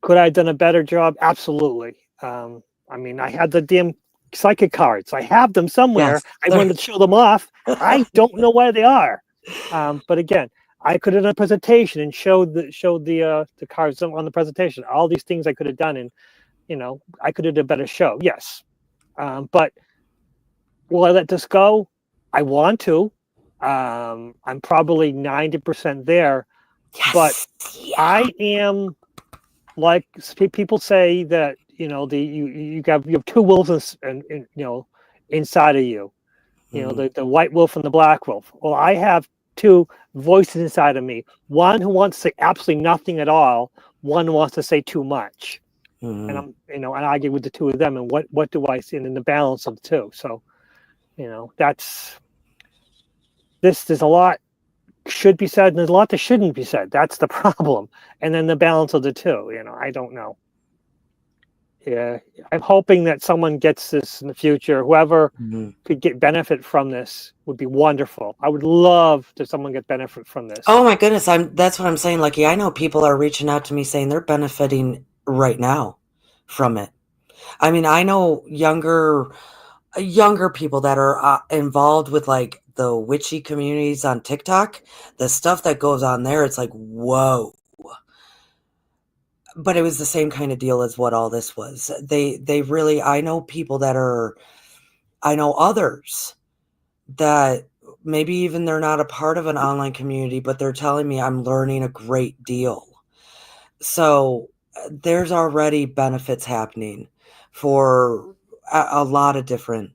Could I have done a better job? Absolutely. I mean, I had the damn psychic cards. I have them somewhere. Yes. I wanted to show them off. I don't know where they are. But again, I could have done a presentation and showed the cards on the presentation. All these things I could have done, and I could have done a better show. Yes, but will I let this go? I want to. I'm probably 90% there, but Yes. Yeah. I am like people say that you have two wolves inside of you. Mhm. The white wolf and the black wolf. Well, I have two voices inside of me. One who wants to say absolutely nothing at all. One who wants to say too much. And Mhm. and I argue with the two of them. And what do I see in the balance of the two? So that's this. There's a lot should be said and there's a lot that shouldn't be said. That's the problem. And then the balance of the two, I don't know. Yeah, I'm hoping that someone gets this in the future. Whoever could get benefit from this would be wonderful. I would love to someone get benefit from this. Oh my goodness, that's what I'm saying. Lucky, I know people are reaching out to me saying they're benefiting right now from it. I mean, I know younger people that are involved with like the witchy communities on TikTok. The stuff that goes on there, it's like, whoa. But it was the same kind of deal as what all this was. They really, I know others that maybe even they're not a part of an online community, but they're telling me I'm learning a great deal. So there's already benefits happening for a lot of different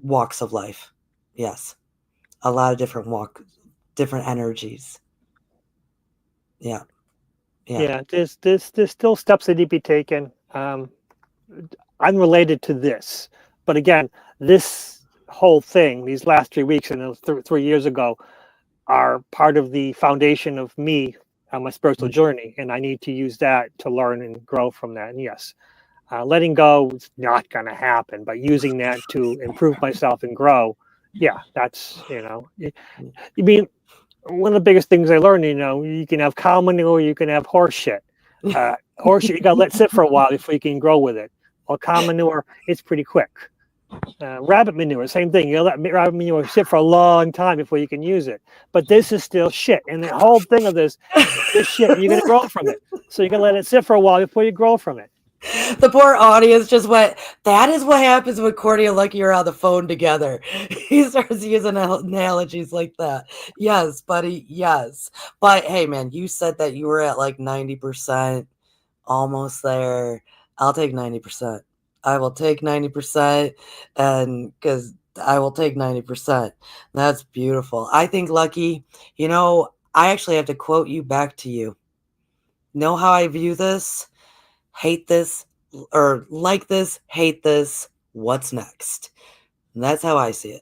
walks of life. Yes. A lot of different energies. Yeah. Yeah, there's still steps that need to be taken, unrelated to this. But again, this whole thing, these last 3 weeks and 3 years ago, are part of the foundation of me on my spiritual journey, and I need to use that to learn and grow from that. And yes, letting go is not going to happen, but using that to improve myself and grow, yeah, that's You mean, one of the biggest things I learned, you can have cow manure, you can have horse shit. Horse shit, you got to let sit for a while before you can grow with it. Well, cow manure, it's pretty quick. Rabbit manure, same thing. You let rabbit manure sit for a long time before you can use it. But this is still shit. And the whole thing of this shit, and you're going to grow from it. So you're going to let it sit for a while before you grow from it. The poor audience just went, that is what happens when Courtney and Lucky are on the phone together. He starts using analogies like that. Yes, buddy, yes. But hey, man, you said that you were at like 90%, almost there. I'll take 90%. I will take 90%, and because I will take 90%. That's beautiful. I think, Lucky, I actually have to quote you back to you. Know how I view this? Hate this, or like this, hate this, what's next? And that's how I see it.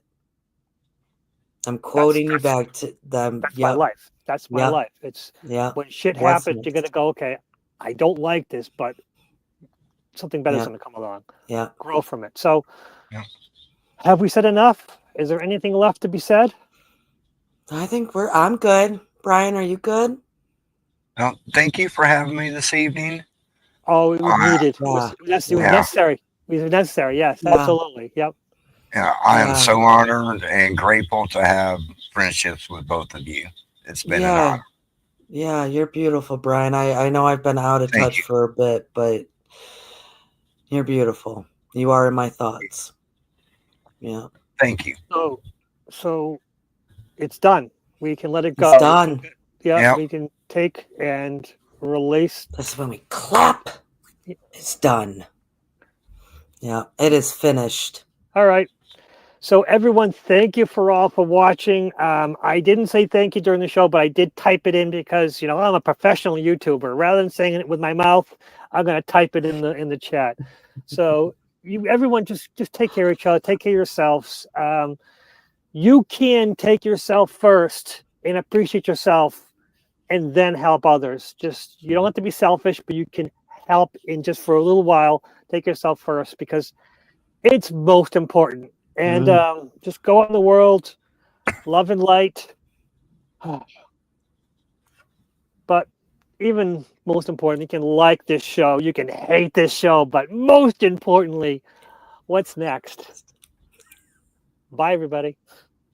I'm quoting you back to them. That's my life. That's my life. It's when shit happens, you're going to go, okay, I don't like this, but something better is going to come along. Yeah. Grow from it. So have we said enough? Is there anything left to be said? I think I'm good. Brian, are you good? Well, thank you for having me this evening. Oh, it was needed. It was necessary. It was necessary. Yes, absolutely. Yep. Yeah, I am so honored and grateful to have friendships with both of you. It's been an honor. Yeah, you're beautiful, Brian. I know I've been out of touch for a bit, but you're beautiful. You are in my thoughts. Yeah. Thank you. So it's done. We can let it go. It's done. We can take and release. That's when we clap. It's done. Yeah, it is finished. All right. So everyone, thank you for watching. I didn't say thank you during the show, but I did type it in because I'm a professional YouTuber. Rather than saying it with my mouth, I'm going to type it in the chat. So everyone, just take care of each other. Take care of yourselves. You can take yourself first and appreciate yourself, and then help others. You don't have to be selfish, but you can help in just for a little while. Take yourself first because it's most important. And just go out in the world, love and light. But even most important, you can like this show, you can hate this show, but most importantly, what's next? Bye, everybody.